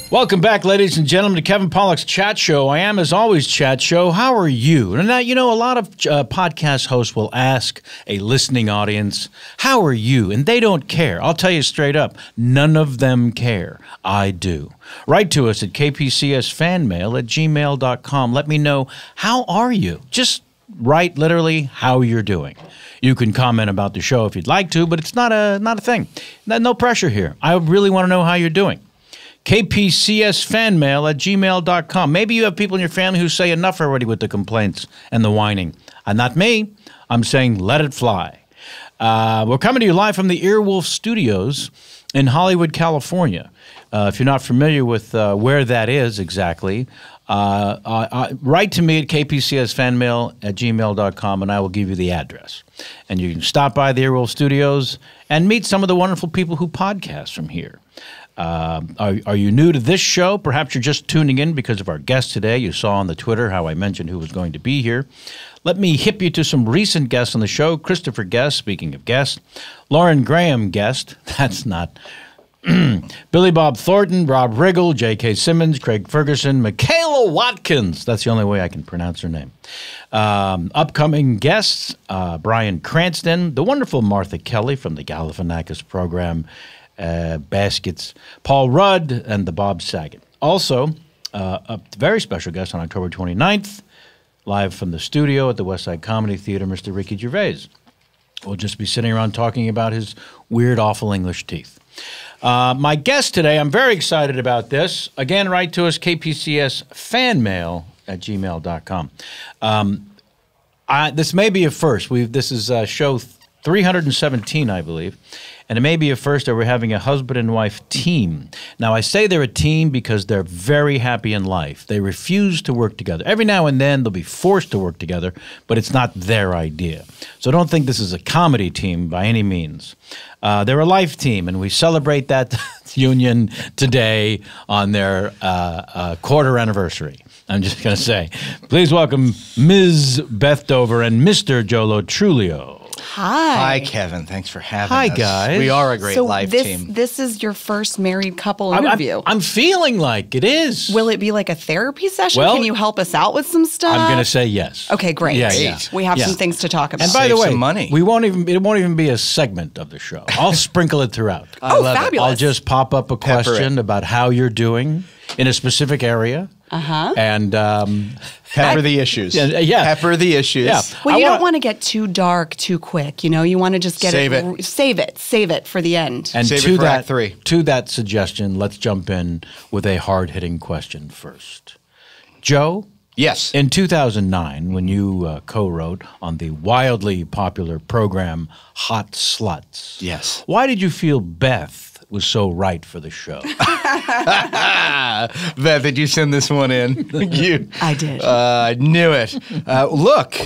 Welcome back, ladies and gentlemen, to Kevin Pollak's Chat Show. I am, as always, Chat Show. How are you? And now, you know, a lot of podcast hosts will ask a listening audience, how are you? And they don't care. I'll tell you straight up, none of them care. I do. Write to us at kpcsfanmail@gmail.com. Let me know, how are you? Just write literally how you're doing. You can comment about the show if you'd like to, but it's not a thing. No pressure here. I really want to know how you're doing. KPCSfanmail@gmail.com. Maybe you have people in your family who say enough already with the complaints and the whining. Not me. I'm saying let it fly. We're coming to you live from the Earwolf Studios in Hollywood, California. If you're not familiar with where that is exactly, write to me at kpcsfanmail@gmail.com, and I will give you the address. And you can stop by the Earwolf Studios and meet some of the wonderful people who podcast from here. Are you new to this show? Perhaps you're just tuning in because of our guest today. You saw on the Twitter how I mentioned who was going to be here. Let me hip you to some recent guests on the show. Christopher Guest, speaking of guests. Lauren Graham Guest. That's not... Billy Bob Thornton, Rob Riggle, J.K. Simmons, Craig Ferguson, Michaela Watkins. That's the only way I can pronounce her name. Upcoming guests, Brian Cranston, the wonderful Martha Kelly from the Galifianakis program, Baskets, Paul Rudd, and the Bob Saget. Also, a very special guest on October 29th, live from the studio at the West Side Comedy Theater, Mr. Ricky Gervais. We'll just be sitting around talking about his weird, awful English teeth. My guest today, I'm very excited about this. Again, write to us, kpcsfanmail@gmail.com. This may be a first. This is show 317, I believe. And it may be a first that we're having a husband and wife team. Now, I say they're a team because they're very happy in life. They refuse to work together. Every now and then, they'll be forced to work together, but it's not their idea. So don't think this is a comedy team by any means. They're a life team, and we celebrate that union today on their quarter anniversary. I'm just going to say, please welcome Ms. Beth Dover and Mr. Jolo Truglio. Hi. Hi, Kevin. Thanks for having us. Hi, guys. We are a great live team. This is your first married couple interview. I'm feeling like it is. Will it be like a therapy session? Well, can you help us out with some stuff? I'm going to say yes. Okay, great. Yeah. We have some things to talk about. And by the way, some money. it won't even be a segment of the show. I'll sprinkle it throughout. Oh, fabulous. I'll just pop up a question about how you're doing in a specific area. And pepper the issues. Yeah. Pepper the issues. Yeah. Well, you don't want to get too dark too quick. You know, you want to just get Save it for the end. And Save to it for that Act 3. To that suggestion, let's jump in with a hard-hitting question first. Joe? Yes. In 2009, when you co-wrote on the wildly popular program Hot Sluts. Yes. Why did you feel Beth was so right for the show? Beth, did you send this one in? I did. I knew it. Look,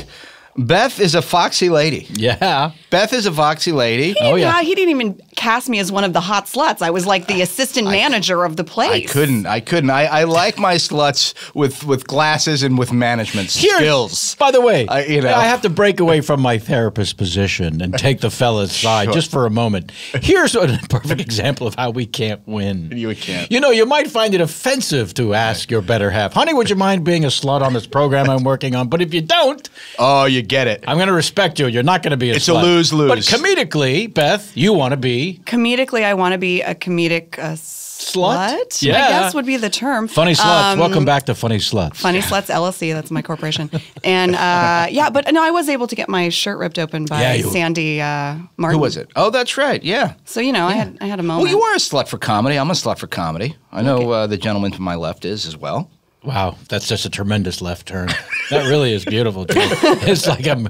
Beth is a foxy lady. Yeah. Beth is a foxy lady. Oh, yeah. He didn't even cast me as one of the hot sluts. I was like the assistant manager of the place. I couldn't. I like my sluts with glasses and with management skills. By the way, I have to break away from my therapist position and take the fella's side just for a moment. Here's a perfect example of how we can't win. You can't. You know, you might find it offensive to ask your better half, honey, would you mind being a slut on this program I'm working on? But if you don't, oh, you get it. I'm going to respect you. You're not going to be a slut. It's a lose-lose. But comedically, Beth, you want to be... Comedically, I want to be a comedic slut? Yeah. I guess would be the term. Funny Sluts. Welcome back to Funny Sluts. Funny Sluts LLC. That's my corporation. And but no, I was able to get my shirt ripped open by Sandy Martin. Who was it? Oh, that's right. Yeah. So, you know, I had a moment. Well, you are a slut for comedy. I'm a slut for comedy. I know the gentleman to my left is as well. Wow, that's just a tremendous left turn. That really is beautiful, Joe. It's like I'm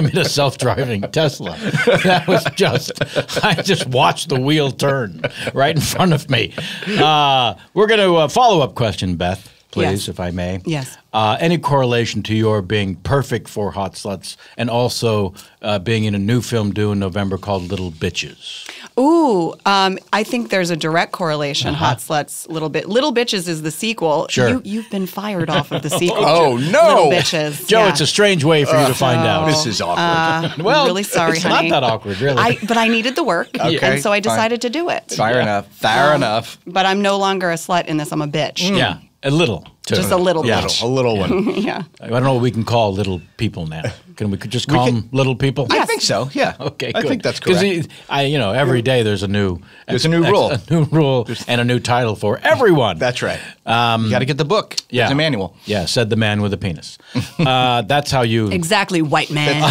in a self-driving Tesla. That was I just watched the wheel turn right in front of me. We're going to follow-up question, Beth. please, Yes. if I may. Yes. Any correlation to your being perfect for Hot Sluts and also being in a new film due in November called Little Bitches? Ooh, I think there's a direct correlation. Hot Sluts, Little Bitches is the sequel. Sure. You've been fired off of the sequel. Oh, no. Little Bitches. Joe, yeah. it's a strange way for you to find out. This is awkward. Well, really sorry, it's honey. not that awkward, really. But I needed the work, Okay, and so I fine. decided to do it. Fair enough. Fair enough. But I'm no longer a slut in this. I'm a bitch. Yeah, a little. Too. Just a little Yeah. bitch. A little one. Yeah. I don't know what we can call little people now. Can we could just call them little people? I think so. Yeah. Okay, I good. think that's correct. Because every day there's a new rule. a new rule, and a new title for everyone. That's right. You got to get the book. Yeah. There's a manual. Yeah, said the man with a penis. That's how you. Exactly, white man.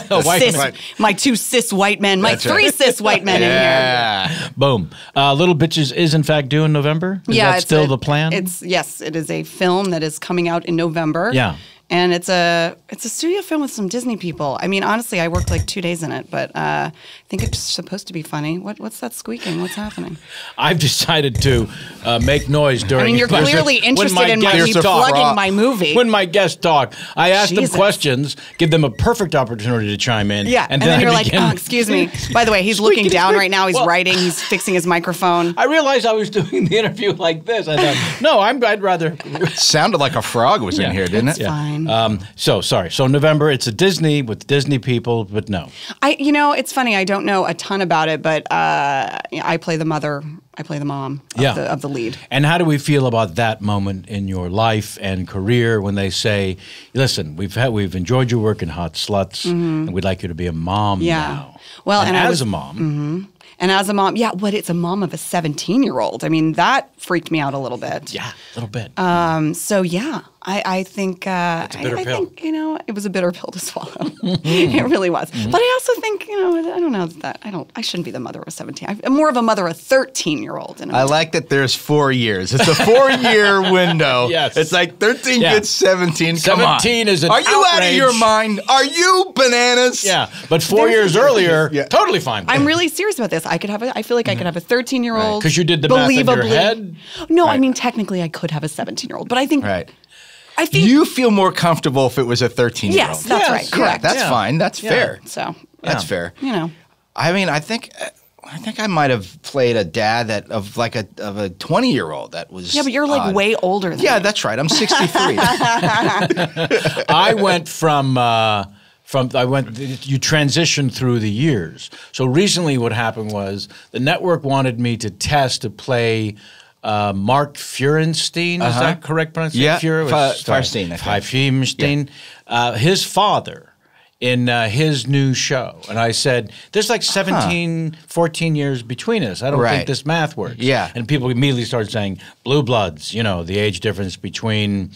White cis, man. my 2 cis white men, my That's 3 right. cis white men in here. Yeah. Boom. Little Bitches is in fact due in November. Is that it's still the plan? Yes, it is a film that is coming out in November. Yeah. And it's a studio film with some Disney people. I mean, honestly, I worked like 2 days in it, but I think it's supposed to be funny. What's that squeaking? What's happening? I've decided to make noise during. I mean, you're clearly interested in me plugging my movie. When my guests talk, I ask them Jesus. questions, give them a perfect opportunity to chime in. Yeah, and then you're like, oh, excuse me. By the way, he's looking down right now. He's writing. He's fixing his microphone. I realized I was doing the interview like this. I thought, no, I'd rather. Sounded like a frog was in here, didn't it? It's fine. Sorry. So November, it's a Disney with Disney people, but no. It's funny. I don't know a ton about it, but I play the mother. I play the mom of the lead. And how do we feel about that moment in your life and career when they say, "Listen, we've enjoyed your work in Hot Sluts, and we'd like you to be a mom now." Well, and I as was a mom. And as a mom, but it's a mom of a 17-year-old. I mean, that freaked me out a little bit. Yeah, a little bit. So yeah, I think It's a bitter pill. I think it was a bitter pill to swallow. It really was. But I also think I don't know that I shouldn't be the mother of a 17. I'm more of a mother of a 13-year-old. I like that there's 4 years. It's a 4-year window. Yes. It's like 13 gets 17. Come 17 on. is an Are you out of outrage. your mind? Are you bananas? Yeah, but 4 years earlier, totally fine. I'm really serious about this. I feel like I could have a 13-year-old. Because you did the math in your believably. head? No, Right. I mean technically I could have a 17-year-old, but I think Right. I think You feel more comfortable if it was a 13-year-old. yes, that's right, Yeah, correct. that's fine. That's fair. So That's fair. I mean, I think I might have played a dad of a 20-year-old that was. Yeah, but you're like odd. way older than Yeah, me. that's right. I'm 63. I went you transitioned through the years. So recently what happened was the network wanted me to test to play Mark Feurenstein. Is that correct pronunciation? Yeah, Feurenstein. Feurenstein, I think. Feurenstein. His father in his new show. And I said, there's like 17, 14 years between us. I don't think Right. this math works. Yeah. And people immediately started saying, Blue Bloods, the age difference between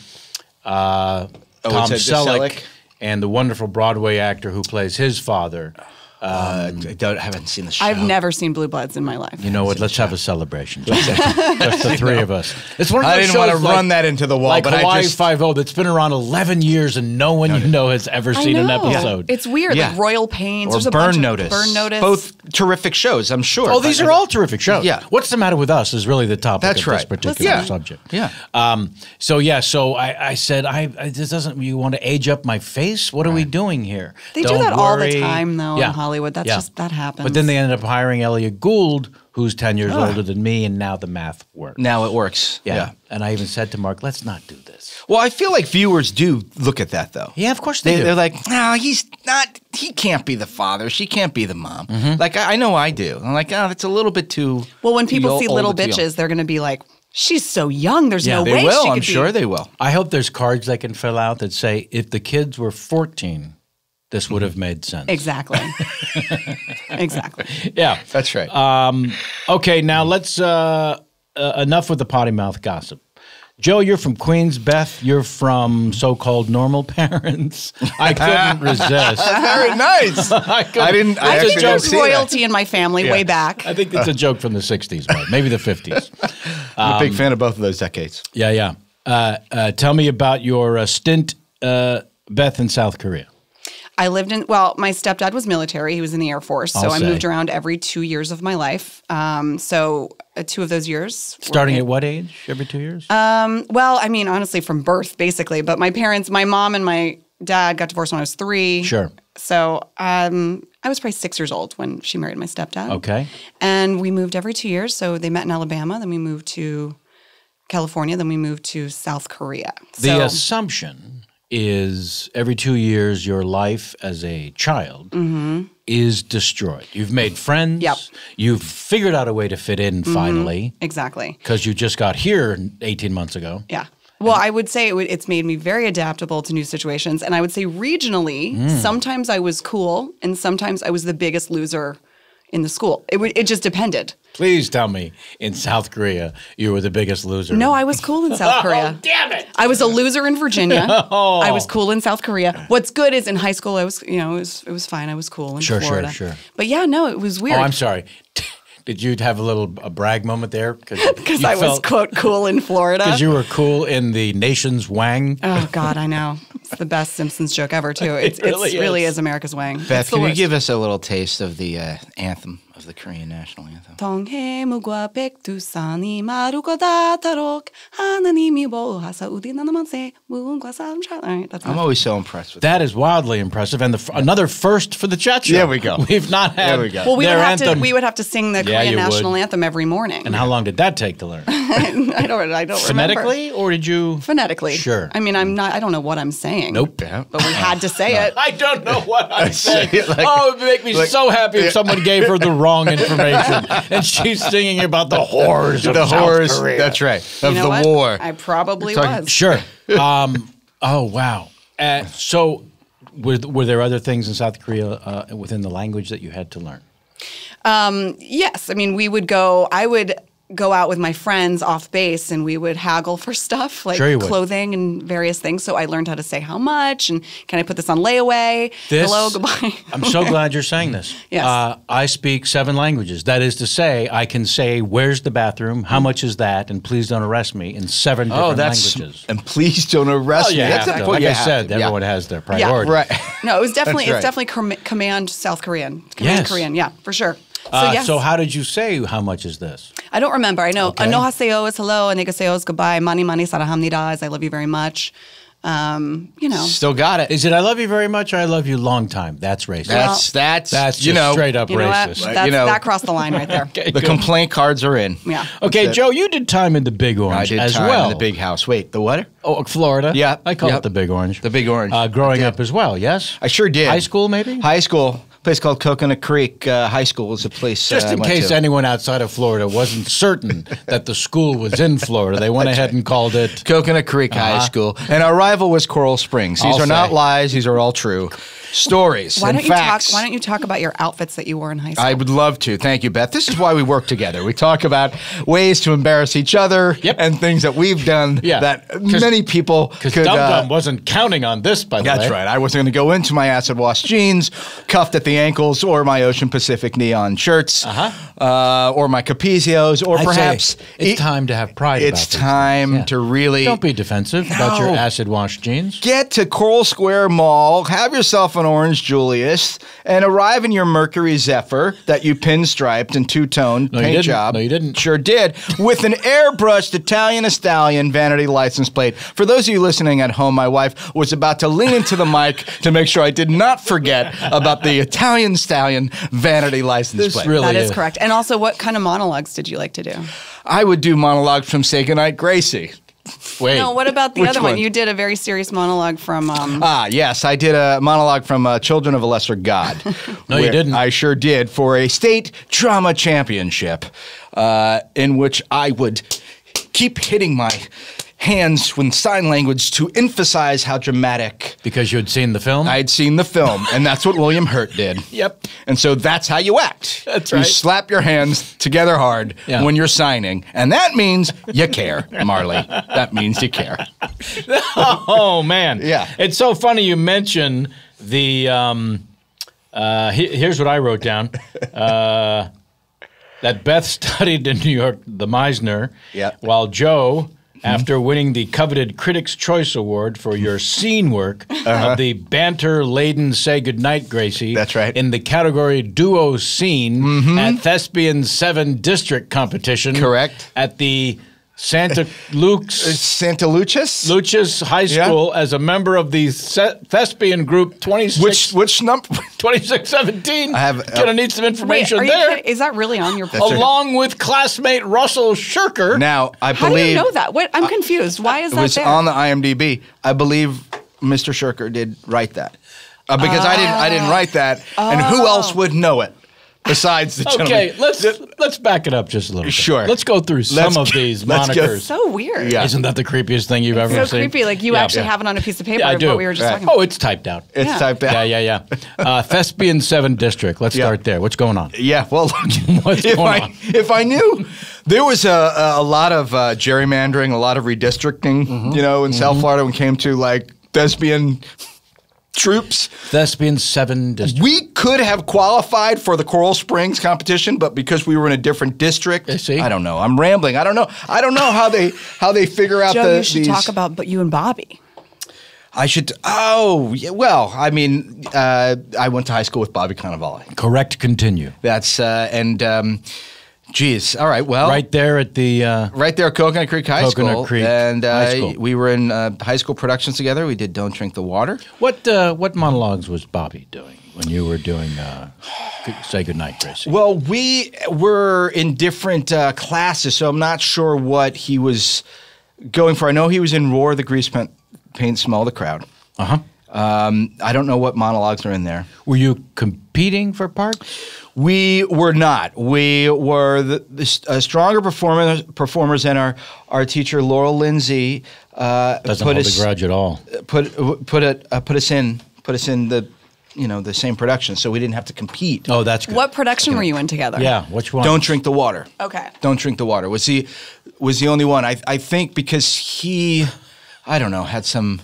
Tom Selleck and the wonderful Broadway actor who plays his father. I haven't seen the show. I've never seen Blue Bloods in my life. You know what? Let's have a celebration. Just the three of us. It's one of I those didn't want to shows run that into the wall, like but I Hawaii just. Five-0 that's been around 11 years and no one has ever I seen an know. episode. It's weird. Yeah. Like Royal Pains. Or There's a Burn bunch of Notice. Burn Notice. Both terrific shows, I'm sure. Oh, these are all terrific shows. Yeah. What's the matter with us is really the topic That's of right. this particular Yeah. subject. Yeah. So I said, this doesn't, you want to age up my face? What are we doing here? They Don't do that all the worry. time, though, Yeah. in Hollywood. That happens. But then they ended up hiring Elliot Gould, who's 10 years older than me, and now the math works. Now it works. Yeah. And I even said to Mark, let's not do this. Well, I feel like viewers do look at that, though. Yeah, of course they do. They're like, no, he's not. He can't be the father. She can't be the mom. Like I know I do. I'm like, that's a little bit too. Well, when people see old little to young. bitches, they're going to be like, she's so young. There's no They way They will. she I'm could sure be. they will. I hope there's cards they can fill out that say, if the kids were 14, this would have made sense. Exactly. Exactly. Yeah. That's right. Okay, now let's, enough with the potty mouth gossip. Joe, you're from Queens. Beth, you're from so-called normal parents. I couldn't resist. Very nice. I didn't. I I actually think didn't there's see that. royalty in my family way back. I think it's a joke from the 60s, maybe the 50s. I'm a big fan of both of those decades. Yeah. Tell me about your stint, Beth, in South Korea. I lived in, well, my stepdad was military. He was in the Air Force. So I moved around every 2 years of my life. So 2 of those years. Starting at what age? Every 2 years? Well, I mean, honestly, from birth, basically. But my parents, my mom and my dad got divorced when I was 3. Sure. So I was probably 6 years old when she married my stepdad. Okay. And we moved every 2 years. So they met in Alabama. Then we moved to California. Then we moved to South Korea. The assumption is every 2 years your life as a child is destroyed. You've made friends. Yep. You've figured out a way to fit in finally. Exactly. Because you just got here 18 months ago. Yeah. Well, I would say it's made me very adaptable to new situations. And I would say regionally, sometimes I was cool and sometimes I was the biggest loser in the school. It just depended. Please tell me in South Korea you were the biggest loser. No, I was cool in South Korea. Oh, damn it! I was a loser in Virginia. I was cool in South Korea. What's good is in high school I was, it was fine. I was cool in Florida. Sure. But yeah, no, it was weird. Oh, I'm sorry. Did you have a brag moment there? Because I was, quote, cool in Florida. Because you were cool in the nation's Wang. Oh, God, I know. It's the best Simpsons joke ever, too. It really is America's Wang. Beth, can you give us a little taste of the anthem, of the Korean national anthem? 동해무과 백두산이 마르고 닿도록 하나님이 보호하사 우리 나라만세 무은과 삼차. All right, that's I'm always so impressed with that. Is wildly impressive, and another first for the chat show. There we go. We've not had. There we go. Well, we anthem. would have to sing the Korean national anthem every morning. And how long did that take to learn? I don't Phonetically, or did you? Phonetically. Sure. I mean, I don't know what I'm saying. Nope. Yeah. But we had to say it. I don't know what I'm saying. It would make me so happy if someone gave her the wrong information and she's singing about the horrors of South Korea. That's right. Of You know the what? war. I probably was. Sure. Oh, wow. So were there other things in South Korea within the language that you had to learn? Yes. I mean, I would go out with my friends off base and we would haggle for stuff like clothing and various things. So I learned how to say how much and can I put this on layaway? Hello, goodbye. I'm so glad you're saying this. Yes. I speak 7 languages. That is to say, I can say, where's the bathroom? How much is that? And please don't arrest me in 7 different languages. And please don't arrest me. That's like I said, everyone has their priority. Right. No, it was definitely, it's definitely command South Korean. Command Korean, yeah, for sure. So how did you say how much is this? I don't remember. I know 안녕하세요 is hello, 안녕하세요 is goodbye, 많이 많이 사랑합니다 is I love you very much. Still got it. Is it I love you very much or I love you long time? That's racist. That's just straight up racist. That crossed the line right there. Okay, the complaint cards are in. Yeah. Okay, Joe, you did time in the Big Orange as well. I did time in the Big House. Wait, the what? Oh, Florida. Yeah. I call it the Big Orange. The Big Orange. Growing up as well, yes? I sure did. High school, maybe? High school. A place called Coconut Creek High School is a place. Just in case anyone outside of Florida wasn't certain that the school was in Florida, they went ahead and called it Coconut Creek High School. And our rival was Coral Springs. These are not lies. These are all true stories and facts. Why don't you talk about your outfits that you wore in high school? I would love to. Thank you, Beth. This is why we work together. We talk about ways to embarrass each other and things that we've done that many people could. Because Dum Dum wasn't counting on this, by the way. That's right. I wasn't going to go into my acid wash jeans, cuffed at the ankles, or my Ocean Pacific neon shirts, or my Capicios, or perhaps it's time to have pride. It's time to really don't be defensive about your acid wash jeans. Get to Coral Square Mall, have yourself an Orange Julius, and arrive in your Mercury Zephyr that you pinstriped and two-toned paint job. No, you didn't. Sure did. With an airbrushed Italian stallion vanity license plate. For those of you listening at home, my wife was about to lean into the mic to make sure I did not forget about the Italian stallion vanity license plate. That is correct. And also, what kind of monologues did you like to do? I would do monologues from Say Goodnight, Gracie. Wait. No, what about the other one? You did a very serious monologue from... yes, I did a monologue from Children of a Lesser God. No, you didn't. I sure did, for a state drama championship in which I would keep hitting my hands with sign language to emphasize how dramatic. Because you had seen the film? I'd seen the film, and that's what William Hurt did. Yep. And so that's how you act. That's right. You slap your hands together hard when you're signing, and that means you care, Marley. That means you care. Oh, man. Yeah. It's so funny you mention the, here's what I wrote down. That Beth studied in New York, the Meisner, while Joe after winning the coveted Critics' Choice Award for your scene work of the banter-laden Say Goodnight, Gracie. That's right. In the category Duo Scene at Thespian 7 District Competition. Correct. At the Santa Lucius High School as a member of the Thespian Group 26. Which number? 2617. Gonna need some information Wait, there. Is that really on your page? Along with classmate Russell Shirker. Now, I believe... How do you know that? What? I'm confused. Why is that there? It was on the IMDb. I believe Mr. Shirker did write that. Because I didn't write that. And who else would know it? Besides the gentleman. Okay, let's back it up just a little bit. Sure. Let's go through some of these monikers. So weird. Yeah. Isn't that the creepiest thing you've ever seen? So creepy. Like you actually have it on a piece of paper. I do. What we were just talking about. Oh, it's typed out. It's typed out. Yeah. Thespian 7 District. Let's start there. What's going on? Yeah, well, look, if I knew, there was a lot of gerrymandering, a lot of redistricting, in South Florida when it came to like thespian troops. Thespian 7 District. We could have qualified for the Coral Springs competition, but because we were in a different district, I don't know. I'm rambling. I don't know how they figure out Joe, you should talk about you and Bobby. I should. Oh, yeah, well, I mean, I went to high school with Bobby Cannavale. Correct. Continue. That's geez. All right. Well, right there at the right there, Coconut Creek High School. Coconut Creek and High School. We were in high school productions together. We did "Don't Drink the Water." What monologues was Bobby doing when you were doing Say Goodnight, Gracie? Well, we were in different classes, so I'm not sure what he was going for. I know he was in Roar the Grease Paint Smell the Crowd. I don't know what monologues are in there. Were you competing for parts? We were not. We were the stronger performers than our teacher Laurel Lindsay. Doesn't hold a grudge at all. Put us in the same production, so we didn't have to compete. Oh, that's good. What production were you in together? Yeah, which one? Don't Drink the Water. Okay. Don't Drink the Water was the only one. I think because he, I don't know, had some.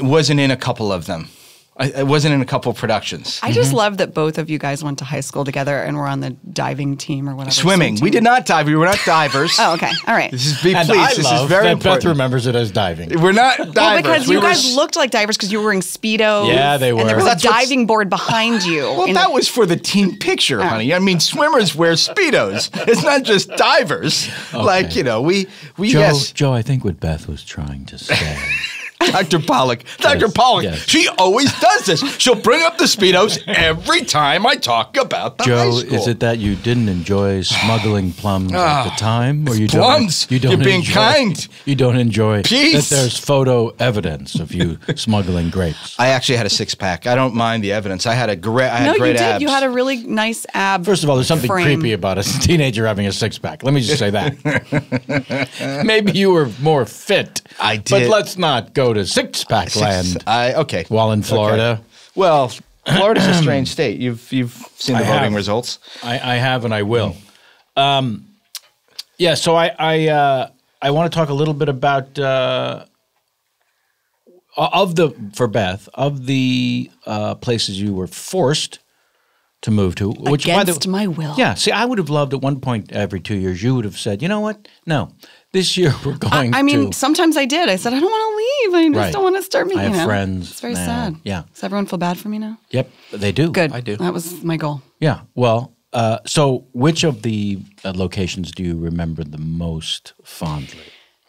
Wasn't in a couple of them. I wasn't in a couple of productions. I just love that both of you guys went to high school together and were on the diving team or whatever. Swimming. We did not dive. We were not divers. Oh, okay. All right. This is and please. This is very important. Beth remembers it as diving. We're not divers. Well, because you guys looked like divers because you were wearing Speedos. Yeah, they were. And there was a diving board behind you. Well, that was for the team picture, honey. I mean, swimmers wear Speedos. It's not just divers. Okay. Like, we Joe, I think what Beth was trying to say. Dr. Pollock. Dr. Pollock. Yes. She always does this. She'll bring up the Speedos every time I talk about the high school. Joe, is it that you didn't enjoy smuggling plums at the time? Or you plums? You're being kind. You don't enjoy Peace. that there's photo evidence of you smuggling grapes. I actually had a six-pack. I don't mind the evidence. I had great you abs. You had a really nice ab. First of all, there's something frame. Creepy about a teenager having a six-pack. Let me just say that. Maybe you were more fit. I did. But let's not go to six-pack land. Okay. While in Florida. Okay. Well, Florida's a strange state. You've seen the voting results. I have, and I will. So I want to talk a little bit about for Beth, of the places you were forced to move to, which against my will. Yeah. See, I would have loved at one point every 2 years. You would have said, you know what? No. This year we're going I mean, sometimes I did. I said, I don't want to leave. I just don't want to start meeting. I have friends. It's very sad. Yeah. Does everyone feel bad for me now? Yep, they do. Good. I do. That was my goal. Yeah. Well, so which of the locations do you remember the most fondly?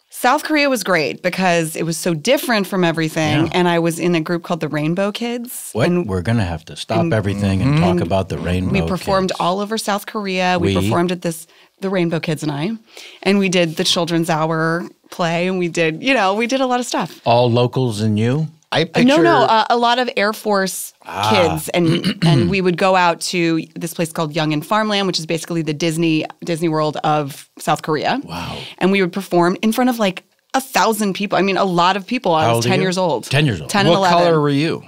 South Korea was great because it was so different from everything, and I was in a group called the Rainbow Kids. What? We're going to have to stop everything and talk about the Rainbow Kids. We performed all over South Korea. We performed at the Rainbow Kids and we did the Children's Hour play, and we did a lot of stuff. All locals and you? I picture a lot of Air Force kids, and we would go out to this place called Young and Farmland, which is basically the Disney World of South Korea. Wow! And we would perform in front of like 1,000 people. I mean, a lot of people. I was 10 years old. 10 years old. 10 and 11. What color were you?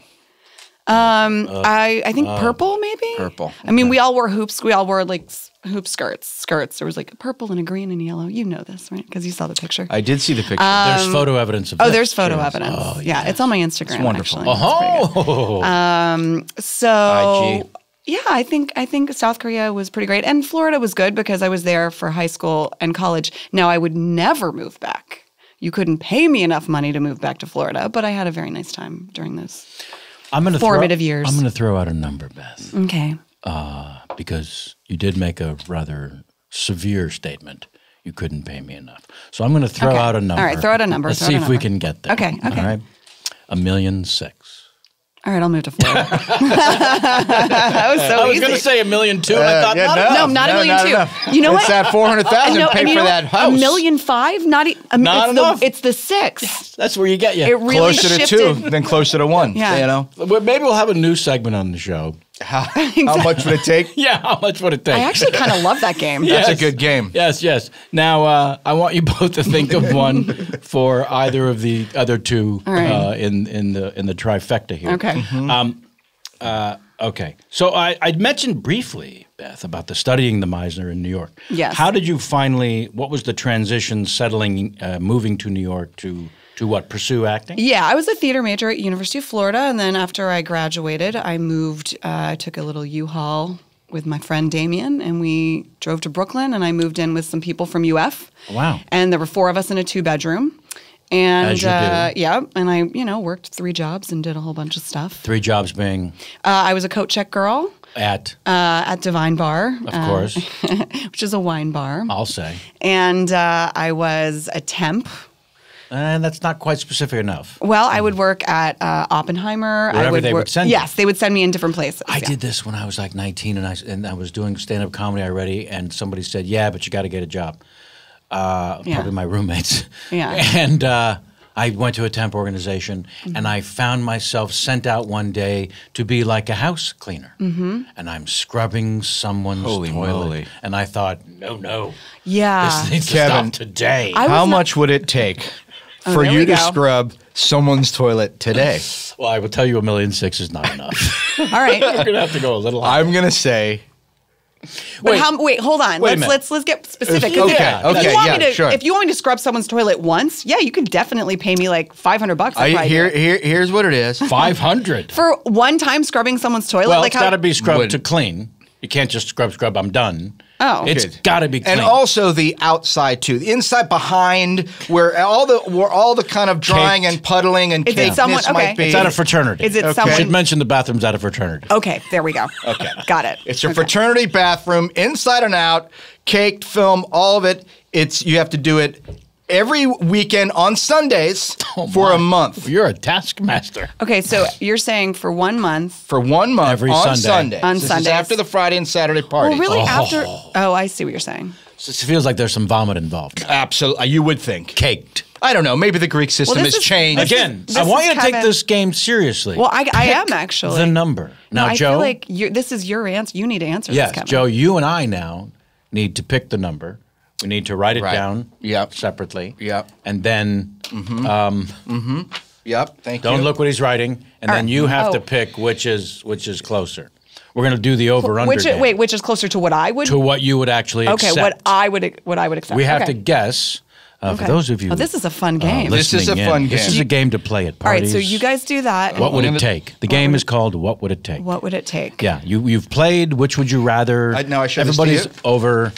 I think purple, maybe. Purple. I mean, we all wore hoops. We all wore like hoop skirts. There was like a purple and a green and a yellow. You know this, right? Because you saw the picture. I did see the picture. There's photo evidence of this. There's photo evidence. Oh, yeah, it's on my Instagram. It's wonderful. Actually. Oh. So IG. Yeah, I think South Korea was pretty great. And Florida was good because I was there for high school and college. Now, I would never move back. You couldn't pay me enough money to move back to Florida, but I had a very nice time during those formative years. I'm going to throw out a number, Beth. Okay. Because you did make a rather severe statement. You couldn't pay me enough. So I'm going to throw out a number. All right, throw out a number. Let's see if we can get there. Okay. All right. $1.6 million. All right, I'll move to Florida. That was so easy. I was going to say $1.2 million, and I thought, no, not $1.2 million. You know it's what? It's that $400,000 pay for that house. $1.5 million? Not enough. It's the 6. Yes, that's where you get you. It really closer shifted. to 2 than closer to 1. Yeah. You know? Well, maybe we'll have a new segment on the show. How much would it take? Yeah, how much would it take? I actually kind of love that game. That's a good game. Yes. Now, I want you both to think of one for either of the other two in the trifecta here. Okay. Okay. So I mentioned briefly, Beth, about the studying the Meisner in New York. Yes. How did you what was the transition settling, moving to New York to what, pursue acting? Yeah, I was a theater major at University of Florida, and then after I graduated, I moved, I took a little U-Haul with my friend Damien, and we drove to Brooklyn, and I moved in with some people from UF. Wow. And there were 4 of us in a 2-bedroom. And As you do. yeah, and I, worked 3 jobs and did a whole bunch of stuff. 3 jobs being? I was a coat check girl. At Divine Bar. Of course. Which is a wine bar. I'll say. And I was a temp. And that's not quite specific enough. Well, I would work at Oppenheimer. Wherever they would send you. Yes, they would send me in different places. I did this when I was like 19, and I was doing stand-up comedy already, and somebody said, "Yeah, but you got to get a job." Probably my roommates. Yeah. And I went to a temp organization, and I found myself sent out one day to be like a house cleaner. Mm-hmm. And I'm scrubbing someone's toilet. Moly. And I thought, no. Yeah. This needs to Kevin, stop today. How much would it take for there you we to go. scrub someone's toilet today? Well, I will tell you $1.6 million is not enough. All right. We're going to have to go a little higher. I'm going to say... Wait, hold on. Wait a Let's get specific. Sure. If you want me to scrub someone's toilet once, yeah, you can definitely pay me like $500. Here's what it is. 500 for one time scrubbing someone's toilet. Well, like it's got to be scrubbed to clean. You can't just scrub, I'm done. Oh. It's got to be clean. And also the outside too. The inside behind where all the kind of drying Caked. and puddling and Is it cakeness someone- might okay. be. It's at a fraternity. Is it You someone- should mention the bathroom's at a fraternity. Okay, there we go. Okay. Got it. It's a fraternity bathroom, inside and out, caked, film, all of it. You have to do it every weekend on Sundays for a month. You're a taskmaster. Okay, so you're saying for 1 month. For 1 month Every on Sunday. Sundays. On This is Sundays. after the Friday and Saturday party. Well, really after. Oh, I see what you're saying. It feels like there's some vomit involved. Absolutely. You would think. Caked. I don't know. Maybe the Greek system this has is- changed. Again, This I want is you to take Kevin. this game seriously. Well, I am actually. the number. Now, I Joe. feel like this is your answer. You need to answer Yes, this, Kevin. Joe, you and I now need to pick the number. We need to write it Right. down Yep. separately. Yep. And then Yep. Thank you. don't look what he's writing. And then right. you have to Oh. pick which is closer. We're going to do the over-under game. Which is closer to what I would? To what you would actually okay, accept. what I would accept. We have okay. to guess. For Okay. those of you Oh, this is a fun game. This is a listening fun in, This game. is a game to play at All right, parties. so you guys do that. What would it gonna- take? The game is called What Would It Take? What would it take? Yeah, you've played Which Would You Rather. Now I show this to Everybody's you? over.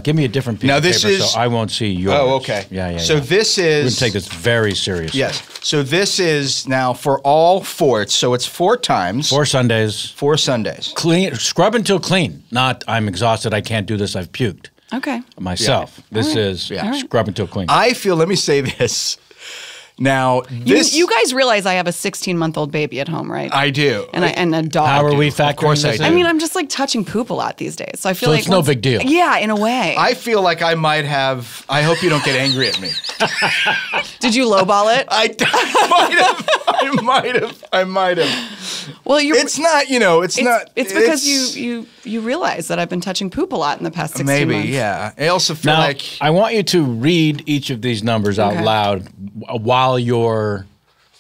Give me a different piece Now of this paper is- so I won't see yours. Oh, okay. Yeah. So this We're going is... to take this very seriously. Yes. So this is now for all 4. So it's 4 times. 4 Sundays. 4 Sundays. Clean. Scrub until clean. Not I'm exhausted. I can't do this. I've puked Okay. myself. This All right. is All right. scrub until clean. I feel, let me say this. Now, this... You guys realize I have a 16-month-old baby at home, right? I do. and a dog. How are we factoring course I this do. in? I mean, I'm just like touching poop a lot these days. So I feel So like it's no big deal. Yeah, in a way. I feel like I might have... I hope you don't get angry at me. Did you lowball it? I might have. Well, It's not, it's not... It's because you realize that I've been touching poop a lot in the past 16 Maybe, months. yeah. I also feel Now, like... I want you to read each of these numbers out Okay. loud while you're.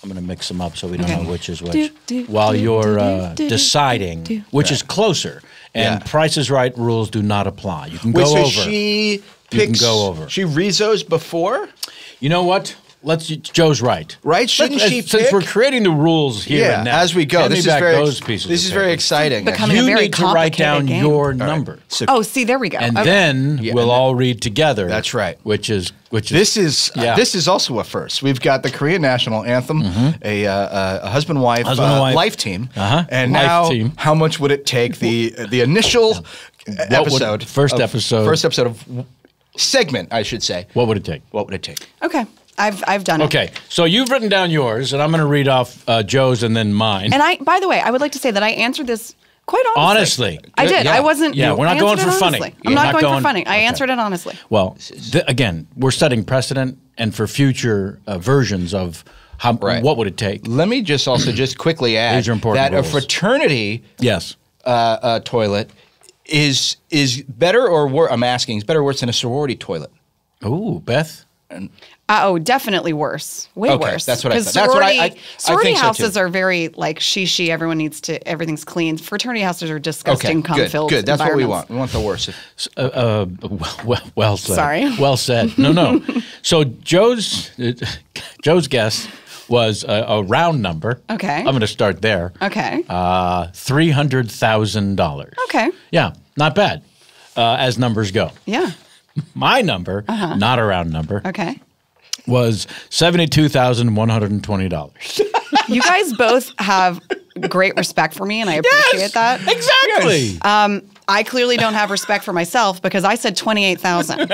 I'm going to mix them up so we don't Okay. know which is which. Do, While do, you're do, do, deciding do. which is closer. And Yeah. Price is Right rules do not apply. You can Wait, go so over. she You can picks... go over. She read those before? You know what? Joe's right. Right? Shouldn't she Since pick? we're creating the rules here and now. As we go. Hand This me is back very those pieces This of is very paper. exciting. Becoming a You very need to write down complicated game. your number. So, Oh, see, there we go. And Okay. then we'll all read together. That's right. Which is This is also a first. We've got the Korean national anthem, a husband-wife life team, and Life now team. how much would it take the initial episode, first episode of segment, I should say. What would it take? What would it take? Okay. I've done it. Okay, so you've written down yours, and I'm going to read off Joe's and then mine. And by the way, I would like to say that I answered this quite honestly. Honestly. I did. Yeah. I wasn't. Yeah, we're not I going answered for it funny. honestly. You're I'm not not going going- for funny. I okay. answered it honestly. Well, again, we're setting precedent, and for future versions of what would it take. Let me just quickly add These are important that a rules. fraternity Yes. toilet is better or worse. I'm asking, is better or worse than a sorority toilet? Ooh, Beth. Definitely worse. Way Okay, worse. that's what I Because thought. That's what I sorority think so, too. houses are very like she. Everything's clean. Fraternity houses are disgusting, Okay, cum-filled good. That's what we environments. want. We want the worst. Well said. Sorry. Well said. No. So Joe's guess was a round number. Okay. I'm going to start there. Okay. $300,000. Okay. Yeah, not bad as numbers go. Yeah. My number, not a round number, Okay. was $72,120. You guys both have great respect for me, and I appreciate that. Exactly. I clearly don't have respect for myself because I said 28,000.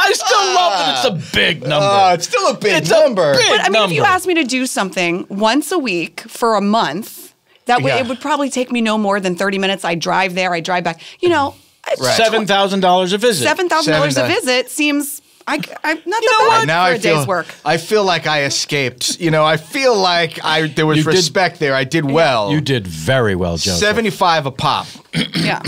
I still love that it's a big number. It's still a big number. But I mean, if you number. asked me to do something once a week for a month, it would probably take me no more than 30 minutes. I drive there, I drive back. $7,000 a visit. $7,000 a visit seems I'm not that bad Now for I a feel, day's work. I feel like I escaped. I feel like there was respect there. I did well. You did very well, Joseph. 75 a pop. Yeah.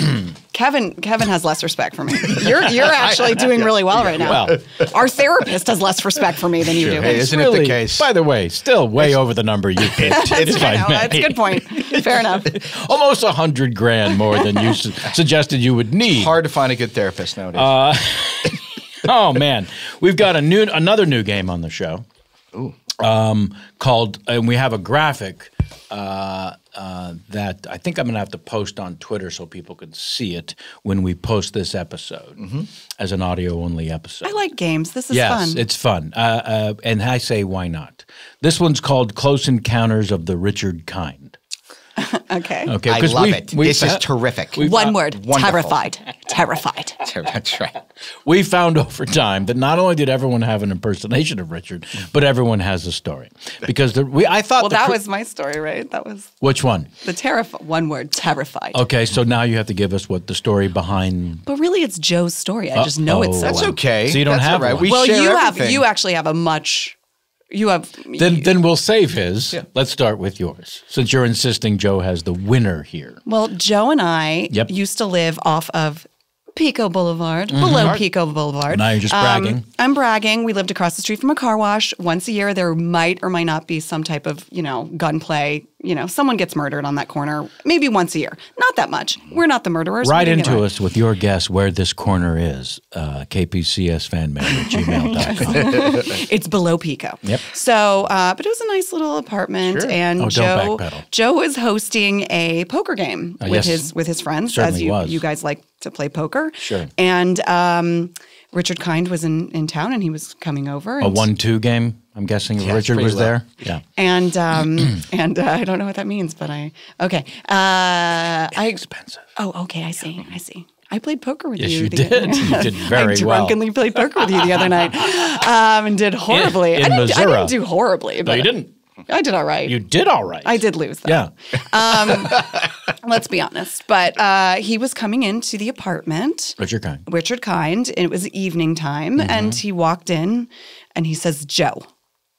Kevin has less respect for me. You're actually doing really well right now. Well. Our therapist has less respect for me than you do. Hey, isn't it the case? By the way, still way over the number you picked. if I may. That's a good point. Fair enough. Almost $100,000 more than you suggested you would need. Hard to find a good therapist nowadays. Oh man, we've got another new game on the show. Ooh. Called, and we have a graphic that I think I'm going to have to post on Twitter so people can see it when we post this episode as an audio-only episode. I like games. This is yes, fun. it's fun. And I say, why not? This one's called Close Encounters of the Richard Kind. Okay. Okay, I 'cause love it. This is terrific. One word. wonderful. Terrified. Terrified. That's right. We found over time that not only did everyone have an impersonation of Richard, but everyone has a story. Because I thought Well, that was my story, right? That was which one? the one word, terrified. Okay, so now you have to give us what the story behind. But really, it's Joe's story. I just know it's so That's well. okay. So you don't That's have all right. one. We Well, share everything. you actually have a much. You have. Then we'll save his. Yeah. Let's start with yours, since you're insisting Joe has the winner here. Well, Joe and I used to live off of Pico Boulevard, below Pico Boulevard. Now you're just bragging. I'm bragging. We lived across the street from a car wash. Once a year, there might or might not be some type of, gunplay. Someone gets murdered on that corner. Maybe once a year. Not that much. We're not the murderers. Write into us with your guess where this corner is. KPCSfanmail@gmail.com. It's below Pico. Yep. So, but it was a nice little apartment, Sure. and Don't backpedal. Joe was hosting a poker game with his friends, Certainly as was. you guys like to play poker. Sure. And Richard Kind was in town, and he was coming over. A And, 1-2 game. I'm guessing Richard pretty was low. there. Yeah. and I don't know what that means, but Expensive. Oh, okay. I see. I played poker with Yes, you. you did. You did very I well. drunkenly played poker with you the other night, and did horribly. In I Missouri. didn't do horribly, but No, you didn't. I did all right. You did all right. I did lose, though. Yeah. Let's be honest. But he was coming into the apartment, Richard Kind. and it was evening time, and he walked in, and he says, "Joe,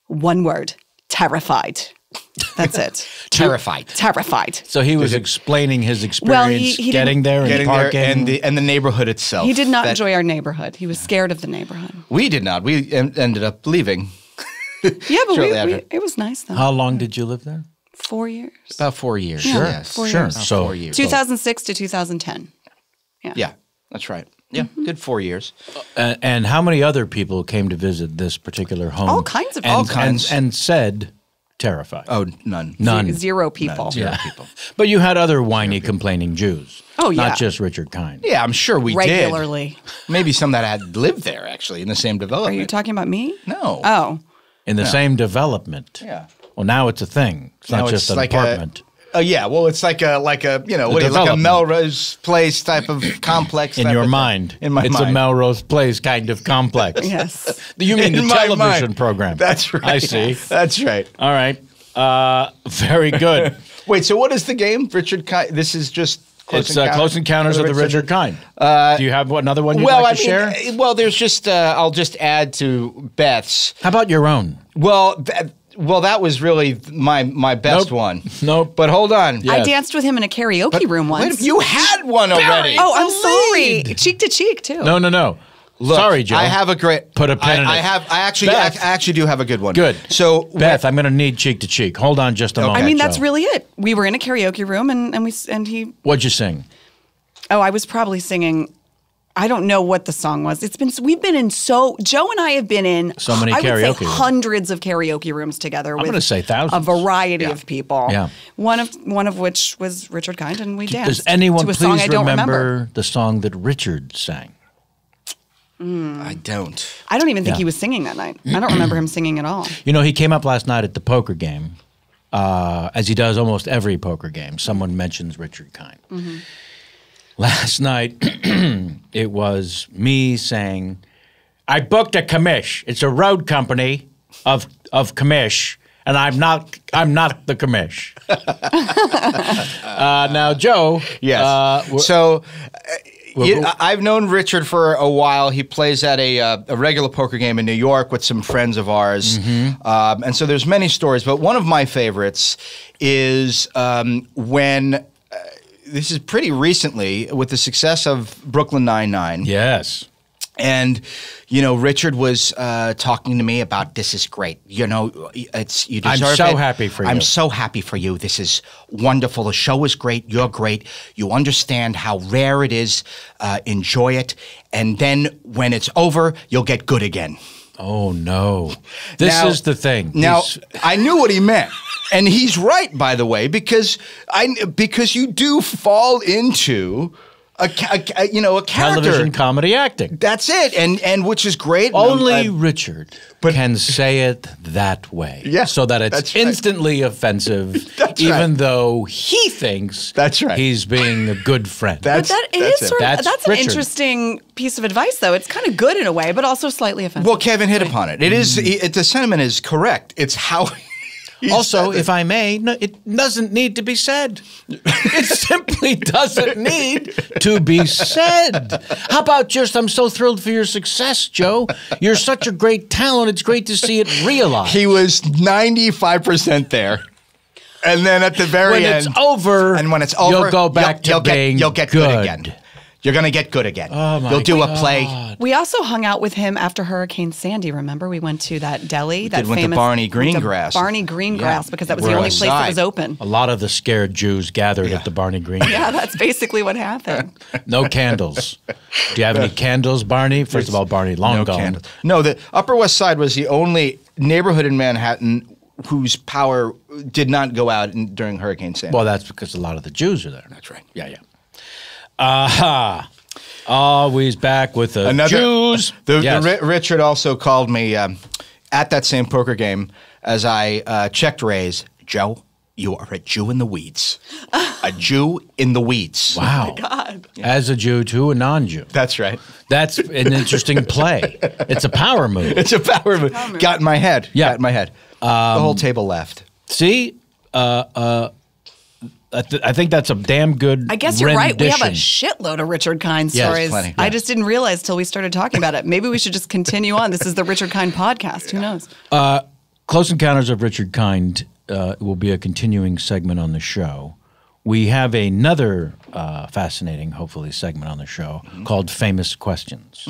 one word, terrified." That's it. Terrified. Terrified. So he was explaining his experience he getting there and Getting parking. there and the neighborhood itself. He did not enjoy our neighborhood. He was scared of the neighborhood. We did not. We ended up leaving. Yeah, but Shortly after. it was nice, though. How long did you live there? 4 years. About 4 years. Yeah, Sure. Yes. 4 Sure. years. About So 4 years. 2006 to 2010. Yeah. That's right. Yeah, good 4 years. And how many other people came to visit this particular home? All kinds of people. And said terrified. Oh, none. Zero people. None. Zero people. But you had other whiny, complaining Jews. Oh, yeah. Not just Richard Kind. Yeah, I'm sure we Regularly. did. Maybe some that had lived there, actually, in the same Are development. you talking about me? No. Oh. In the same development. Yeah. Well, now it's a thing. It's not just an apartment. Yeah, well, it's like a you know, what is it, like a Melrose Place type of complex. In your mind. In my mind. It's a Melrose Place kind of complex. Yes. You mean the television program. That's right. I see. Yes. That's right. All right. Very good. Wait, so what is the game? Richard Kind, this is just Close Encounters of the Richard Kind. Do you have another one you'd like to share? Well, there's just, I'll just add to Beth's. How about your own? Well, that was really my best one. Nope. But hold on. Yes. I danced with him in a karaoke room once. Wait, you had one already. Oh, I'm sorry. Cheek to cheek, too. No. Look, sorry, Joe. I have a great. Put a pen in it. I actually do have a good one. Good. So Beth, I'm going to need cheek to cheek. Hold on just a moment. I mean, that's Joe. really it. We were in a karaoke room, and he. What'd you sing? Oh, I was probably singing. I don't know what the song was. Joe and I have been in so many I would karaoke say rooms. Hundreds of karaoke rooms together. I'm going to say thousands. A variety of people. Yeah. One of which was Richard Kind, and we danced. Does anyone to a song please I don't remember the song that Richard sang? I don't. I don't even think he was singing that night. I don't remember him singing at all. You know, he came up last night at the poker game, as he does almost every poker game. Someone mentions Richard Kind. Mm-hmm. Last night, it was me saying, I booked a commish. It's a road company of commish, and I'm not the commish. Now, Joe. Yes. I've known Richard for a while. He plays at a regular poker game in New York with some friends of ours. Mm-hmm. And so there's many stories, but one of my favorites is when... this is pretty recently with the success of Brooklyn Nine-Nine. Yes. And, you know, Richard was talking to me about, this is great. You know, you deserve it. I'm so happy for you. I'm so happy for you. This is wonderful. The show is great. You're great. You understand how rare it is. Enjoy it. And then when it's over, you'll get good again. Oh, no. This is the thing. Now, I knew what he meant. And he's right, by the way, because you do fall into a character. Television comedy acting. That's it, and which is great. Only Richard can say it that way. Yeah, so that it's instantly offensive, even though he thinks he's being a good friend. That's an interesting piece of advice, though. It's kind of good in a way, but also slightly offensive. Well, Kevin hit upon it. It is the sentiment is correct. It's how. Also, if I may, it doesn't need to be said. It simply doesn't need to be said. How about just, I'm so thrilled for your success, Joe. You're such a great talent. It's great to see it realized. He was 95% there. And then at the very end. When it's over, you'll go back to being you'll get good again. You're going to get good again. Oh my You'll do God. a play. We also hung out with him after Hurricane Sandy, remember? We went to that deli. Went to Barney Greengrass. Barney Greengrass, because that was the only place that was open. A lot of the scared Jews gathered at the Barney Greengrass. Yeah, that's basically what happened. No candles. Do you have any candles, Barney? First of all, Barney, long gone. Candles. No, the Upper West Side was the only neighborhood in Manhattan whose power did not go out during Hurricane Sandy. Well, that's because a lot of the Jews are there. That's right. Yeah. Always back with the Jews. Richard also called me at that same poker game as I checked raise. Joe, you are a Jew in the weeds. A Jew in the weeds. Wow. Oh my God. As a Jew to a non-Jew. That's right. That's an interesting play. It's a power move. It's a power move. Got in my head. Yeah. Got in my head. The whole table laughed. See? I think that's a damn good I guess you're right. We have a rendition. shitload of Richard Kind stories. Plenty, yeah. I just didn't realize till we started talking about it. Maybe we should just continue on. This is the Richard Kind podcast. Who knows? Close Encounters of Richard Kind will be a continuing segment on the show. We have another fascinating, hopefully, segment on the show called Famous Questions.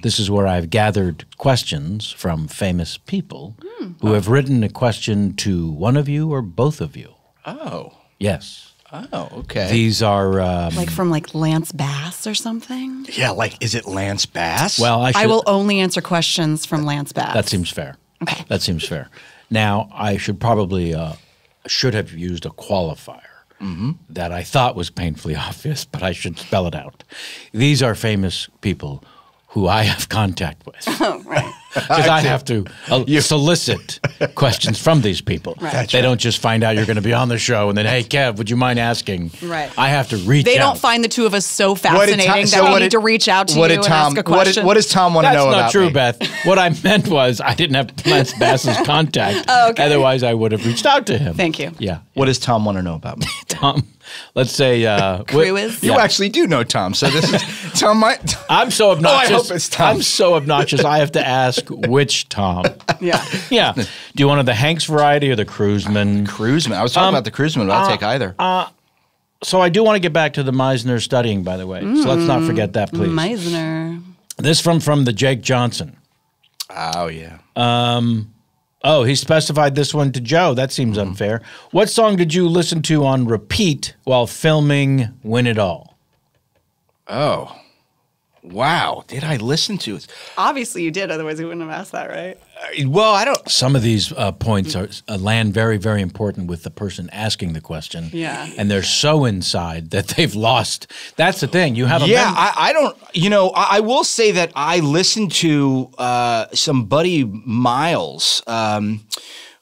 This is where I've gathered questions from famous people who have written a question to one of you or both of you. Oh. Yes. Oh, okay. These are like from like Lance Bass or something. Yeah, like is it Lance Bass? Well, I will only answer questions from Lance Bass. That seems fair. Okay. That seems fair. Now, I should probably should have used a qualifier that I thought was painfully obvious, but I should spell it out. These are famous people who I have contact with. Oh, right. Because I have to solicit questions from these people. Right. They don't just find out you're going to be on the show and then, hey, Kev, would you mind asking? Right. I have to reach out. They don't find the two of us so fascinating that we need to reach out to you and ask a question. What does Tom want to know about That's not true, me? Beth. What I meant was I didn't have Lance Bass's contact. Oh, okay. Otherwise, I would have reached out to him. Thank you. Yeah. What does Tom want to know about me? Tom, let's say... Cruise? You actually do know Tom, so this is... Tom might... I'm so obnoxious. I hope it's Tom. I'm so obnoxious. I have to ask which Tom. Yeah. Yeah. Do you want the Hanks variety or the Cruiseman? Cruiseman. I was talking about the Cruiseman, but I'll take either. So I do want to get back to the Meisner studying, by the way. So let's not forget that, please. Meisner. This from the Jake Johnson. Oh, yeah. Oh, he specified this one to Joe. That seems unfair. What song did you listen to on repeat while filming Win It All? Oh. Wow. Did I listen to it? Obviously you did, otherwise you wouldn't have asked that, right? Well, I don't... Some of these points are land very, very important with the person asking the question. Yeah. And they're so inside that they've lost. That's the thing. You have a I don't... You know, I will say that I listened to some Buddy Miles,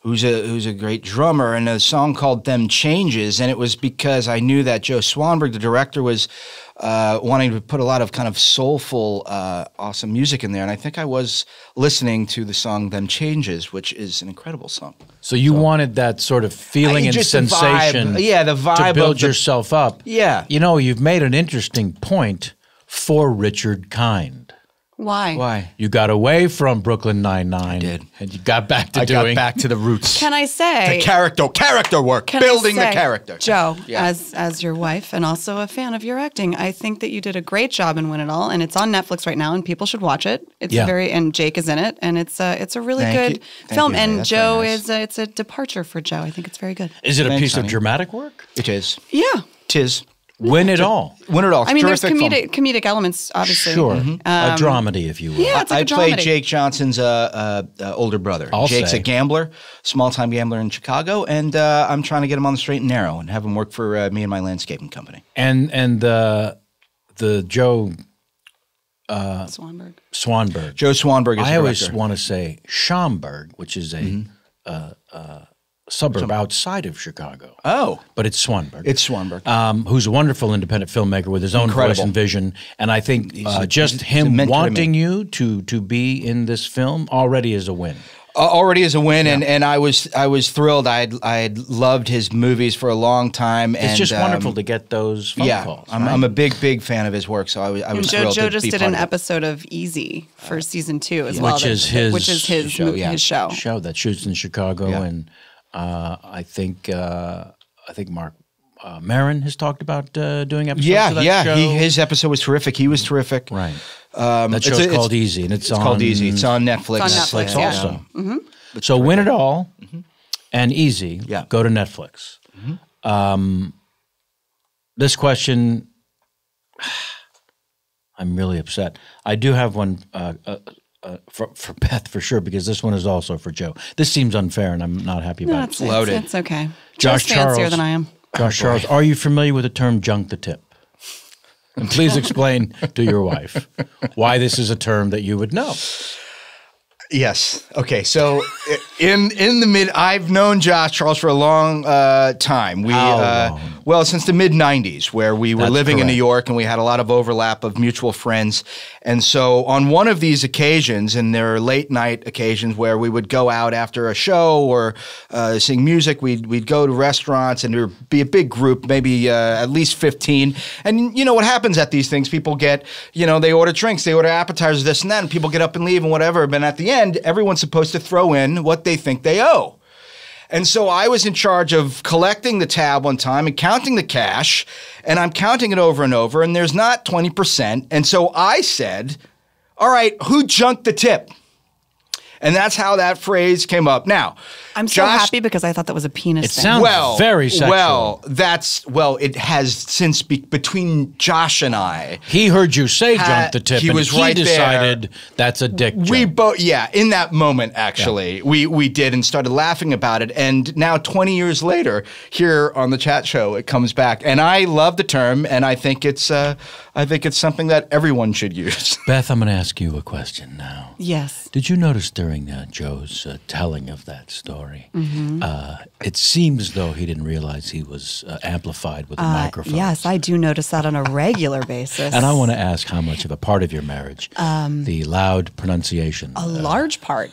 who's a great drummer, and a song called Them Changes, and it was because I knew that Joe Swanberg, the director, was wanting to put a lot of kind of soulful, awesome music in there, and I think I was listening to the song Them Changes, which is an incredible song. So you wanted that sort of feeling and just sensation the vibe to build of yourself up. Yeah. You know, you've made an interesting point for Richard Kind. Why? Why? You got away from Brooklyn Nine-Nine. I did. And you got back to I doing... got back to the roots. Can I say... The character work, building the character. Joe, as your wife and also a fan of your acting, I think that you did a great job in Win It All, and it's on Netflix right now, and people should watch it. It's and Jake is in it, and it's a really good film. And Joe it's a departure for Joe. I think it's very good. Is it a piece of dramatic work? It is. Yeah. Tis. Win It All. Win It All. I mean, there's comedic elements, obviously. Sure. A dramedy, if you will. Yeah, it's like I a played dramedy. Jake Johnson's older brother. Jake's a gambler, small-time gambler in Chicago, and I'm trying to get him on the straight and narrow and have him work for me and my landscaping company. And the Joe Swanberg. Joe Swanberg is the I always director. want to say Schaumburg, which is a suburb outside of Chicago. Oh. But it's Swanberg. It's Swanberg. Who's a wonderful independent filmmaker with his own voice and vision. And I think just him wanting you to be in this film already is a win. Already is a win, and I was thrilled. I had loved his movies for a long time. It's just wonderful to get those phone calls. I'm a big fan of his work, so I was thrilled. Joe to just be did part an of it. episode of Easy for season 2 as well, which is his show. His show. Show that shoots in Chicago, and I think Mark Maron has talked about doing episodes of that show. His episode was terrific. He was terrific. Right. That show's called Easy, and it's called Easy. It's on Netflix. It's on Netflix also. Yeah. Mm-hmm. So Win It All and Easy go to Netflix. This question, I'm really upset. I do have one for Beth for sure, because this one is also for Joe. This seems unfair, and I'm not happy about it. Loaded. It's okay. Josh Joe's fancier Charles, than I am. Josh Charles, are you familiar with the term junk the tip? And please explain to your wife why this is a term that you would know. Yes. Okay. So in the I've known Josh Charles for a long time. Well, since the mid '90s, where we were living in New York, and we had a lot of overlap of mutual friends. And so on one of these occasions, and there are late night occasions where we would go out after a show or sing music, we'd go to restaurants, and there would be a big group, maybe at least 15. And you know what happens at these things? People get, they order drinks, they order appetizers, this and that, and people get up and leave and whatever. But at the end, everyone's supposed to throw in what they think they owe. And so I was in charge of collecting the tab one time and counting the cash, and I'm counting it over and over, and there's not 20%. And so I said, all right, who junked the tip? And that's how that phrase came up. Now, I'm so happy because I thought that was a penis It thing. sounds very sexual. It has since between Josh and I. He heard you say jump the tip, he and was he right decided there. that's a dick joke. We both, in that moment, actually, we did and started laughing about it. And now, 20 years later, here on the chat show, it comes back. And I love the term, and I think it's something that everyone should use. Beth, I'm going to ask you a question now. Yes. Did you notice during Joe's telling of that story, it seems as though he didn't realize he was amplified with a microphone? Yes, I do notice that on a regular basis. And I want to ask how much of a part of your marriage, the loud pronunciation. A large part.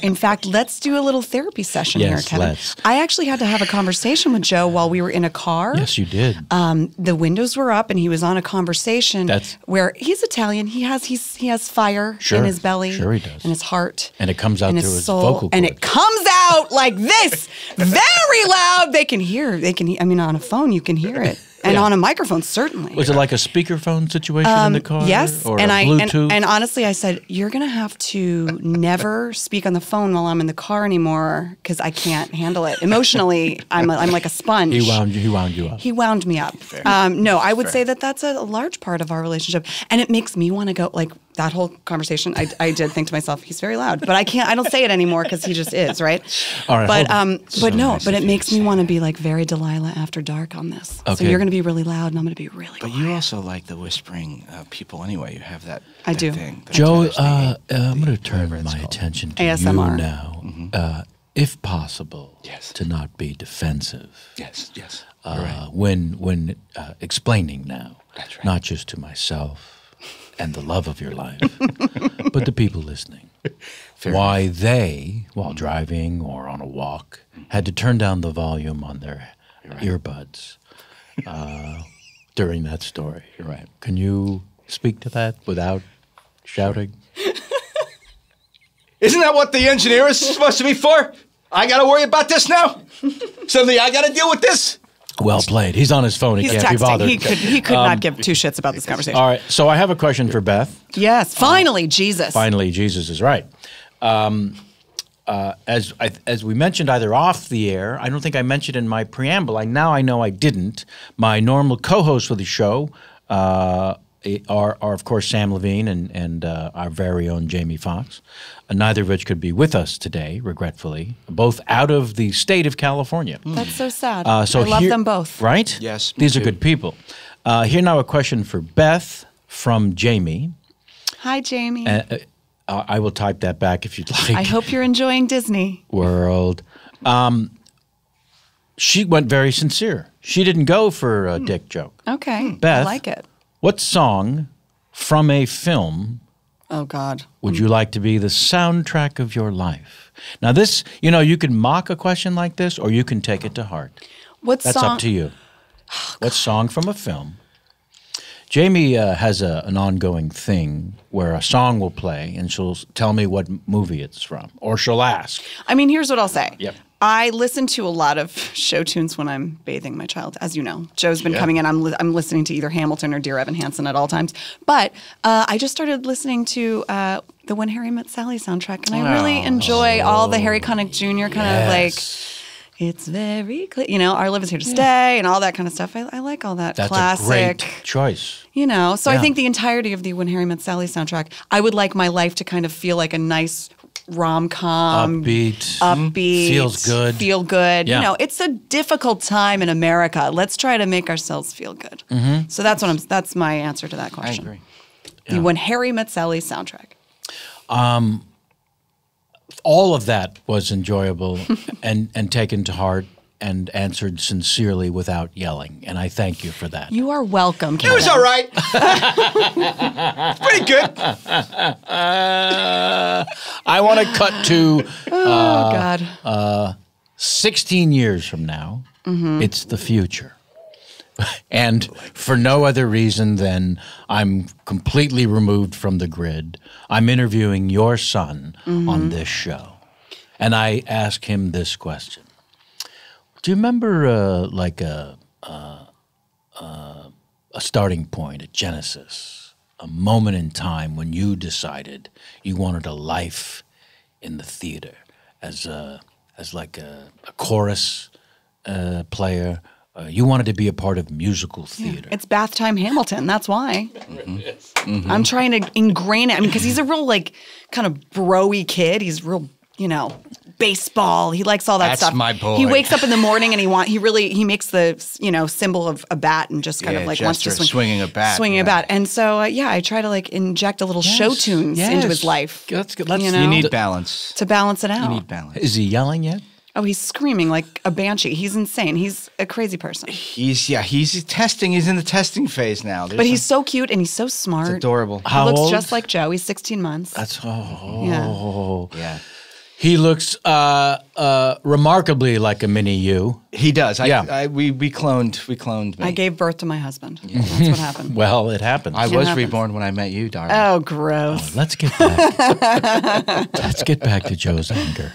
In fact, let's do a little therapy session here, Kevin. Let's. I actually had to have a conversation with Joe while we were in a car. Yes, you did. The windows were up, and he was on a conversation where he's Italian. He has fire in his belly, sure he does, in his heart, and it comes out through his vocal cords. And it comes out like this, very loud. They can hear. I mean, on a phone, you can hear it. And on a microphone, certainly. Was it like a speakerphone situation in the car? Yes. Or and Bluetooth? And honestly, I said, you're going to have to never speak on the phone while I'm in the car anymore because I can't handle it. Emotionally, I'm like a sponge. He wound you up. He wound me up. No, I would say that that's a large part of our relationship. And it makes me want to go, like, that whole conversation, I did think to myself, he's very loud. But I don't say it anymore because he just is, right? All right. But it makes me want to be like very Delilah after dark on this. Okay. So you're going to be really loud and I'm going to be really quiet. But you also like the whispering people anyway. You have that I do. thing. Joe, I'm going to turn my attention to ASMR. you now. If possible, to not be defensive. Yes. When explaining now, That's right. not just to myself and the love of your life, but the people listening. Why they, while driving or on a walk, had to turn down the volume on their earbuds during that story. You're right. Can you speak to that without shouting? Isn't that what the engineer is supposed to be for? I got to worry about this now? Suddenly I got to deal with this? Well played. He's on his phone. He He's can't be texting. bothered. He could not give two shits about this conversation. All right. So I have a question for Beth. Yes. Finally, Jesus. Finally, Jesus is right. As we mentioned either off the air, I don't think I mentioned in my preamble. I know I didn't. My normal co-hosts for the show are of course Sam Levine and our very own Jamie Foxx. Neither of which could be with us today, regretfully. Both out of the state of California. That's so sad. I love them both. Right? Yes, me These are too. good people. Here now a question for Beth from Jamie. Hi, Jamie. I will type that back if you'd like. I hope you're enjoying Disney World. She went very sincere. She didn't go for a dick joke. Okay. Beth, I like it. What song from a film Oh, God. would you like to be the soundtrack of your life? Now this, you can mock a question like this or you can take it to heart. That's up to you. What song from a film? Jamie has an ongoing thing where a song will play and she'll tell me what movie it's from, or she'll ask. I mean, here's what I'll say. Yep. I listen to a lot of show tunes when I'm bathing my child, as you know. Joe's been coming in. I'm listening to either Hamilton or Dear Evan Hansen at all times. But I just started listening to the When Harry Met Sally soundtrack, and I really enjoy all the Harry Connick Jr. kind of like, it's very clear, Our Love Is Here to Stay, and all that kind of stuff. I like all that classic. That's a great choice. So I think the entirety of the When Harry Met Sally soundtrack, I would like my life to kind of feel like a nice rom-com, upbeat, feel good. Yeah. It's a difficult time in America. Let's try to make ourselves feel good. Mm-hmm. So that's my answer to that question. I agree. The When Harry Met Sally soundtrack. All of that was enjoyable and taken to heart and answered sincerely without yelling, and I thank you for that. You are welcome, Kevin. It was all right. It's pretty good. I want to cut to God. 16 years from now. It's the future. And for no other reason than I'm completely removed from the grid. I'm interviewing your son on this show. And I ask him this question. Do you remember a starting point, a genesis, a moment in time when you decided you wanted a life in the theater as like a chorus player. You wanted to be a part of musical theater. It's bath time Hamilton. That's why. I'm trying to ingrain it. I mean, because he's a real kind of bro-y kid. He's real, baseball. He likes all that stuff. That's my boy. He wakes up in the morning and he makes the symbol of a bat and just kind of like wants to swinging a bat. A bat. And so I try to inject a little show tunes into his life. That's good. You need balance to balance it out. You need balance. Is he yelling yet? Oh, he's screaming like a banshee. He's insane. He's a crazy person. He's testing. He's in the testing phase now. But he's so cute and he's so smart. It's adorable. He looks just like Joe. He's 16 months. That's yeah. He looks remarkably like a mini you. He does. We cloned me. I gave birth to my husband. That's what happened. Well, it happened. I was reborn when I met you, darling. Oh, gross. Let's get back. Let's get back to Joe's anger.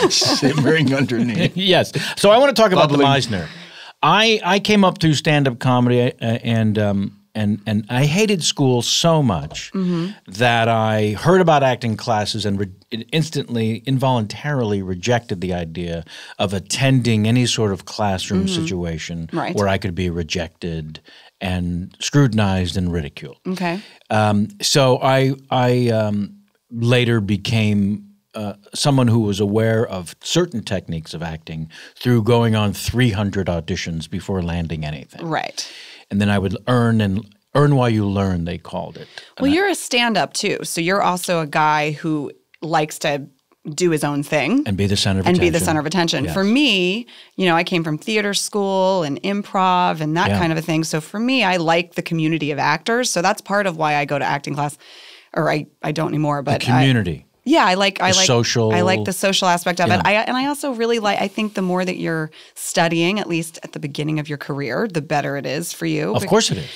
Simmering underneath. Yes. So I want to talk about the Meisner. I came up through stand-up comedy and I hated school so much that I heard about acting classes and involuntarily rejected the idea of attending any sort of classroom situation where I could be rejected and scrutinized and ridiculed. Okay. So I later became someone who was aware of certain techniques of acting through going on 300 auditions before landing anything. Right. And then I would earn while you learn, they called it. Well, you're a stand-up too, so you're also a guy who likes to do his own thing. And be the center of attention. Yes. For me, I came from theater school and improv and that kind of a thing. So for me, I like the community of actors. So that's part of why I go to acting class, or I don't anymore. But the community. I like the social aspect of it. I also really I think the more that you're studying, at least at the beginning of your career, the better it is for you. Of course it is.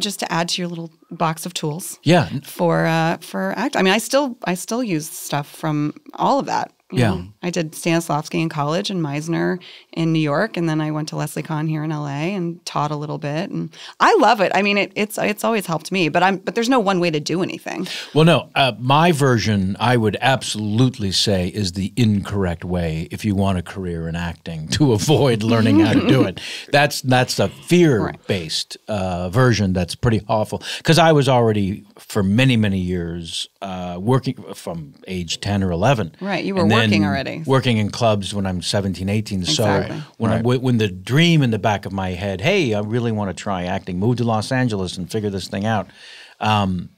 Just to add to your little box of tools. Yeah. For act. I mean, I still use stuff from all of that. You know? I did Stanislavski in college and Meisner in New York, and then I went to Leslie Kahn here in LA and taught a little bit, and I love it. I mean, it's always helped me, but there's no one way to do anything. Well, no, my version I would absolutely say is the incorrect way if you want a career in acting to avoid learning how to do it. That's a fear-based version that's pretty awful because I was already for many, many years working from age 10 or 11. Right, you were working already. Working in clubs when I'm 17, 18. Exactly. So when the dream in the back of my head, hey, I really want to try acting, move to Los Angeles and figure this thing out,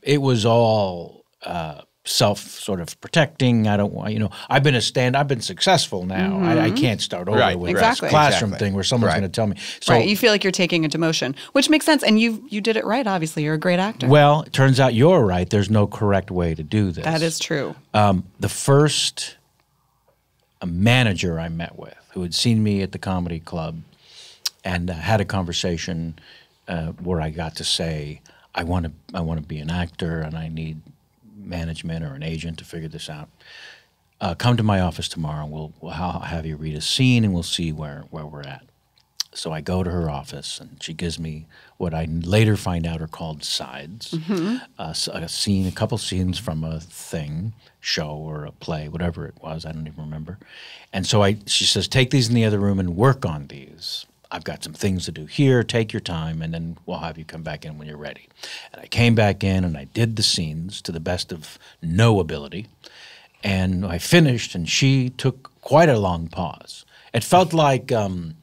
it was all self sort of protecting. I don't want, I've been successful now. I can't start over with this classroom thing where someone's going to tell me. So, you feel like you're taking a demotion, which makes sense. And you did it right, obviously. You're a great actor. Well, it turns out you're right. There's no correct way to do this. That is true. The first manager I met with who had seen me at the comedy club and had a conversation where I got to say, I want to be an actor and I need management or an agent to figure this out. Come to my office tomorrow. We'll have you read a scene and we'll see where we're at. So I go to her office and she gives me what I later find out are called sides. A couple scenes from a show or a play, whatever it was. I don't even remember. And so she says, take these in the other room and work on these. I've got some things to do here. Take your time, and then we'll have you come back in when you're ready. And I came back in, and I did the scenes to the best of no ability. And I finished, and she took quite a long pause. It felt like the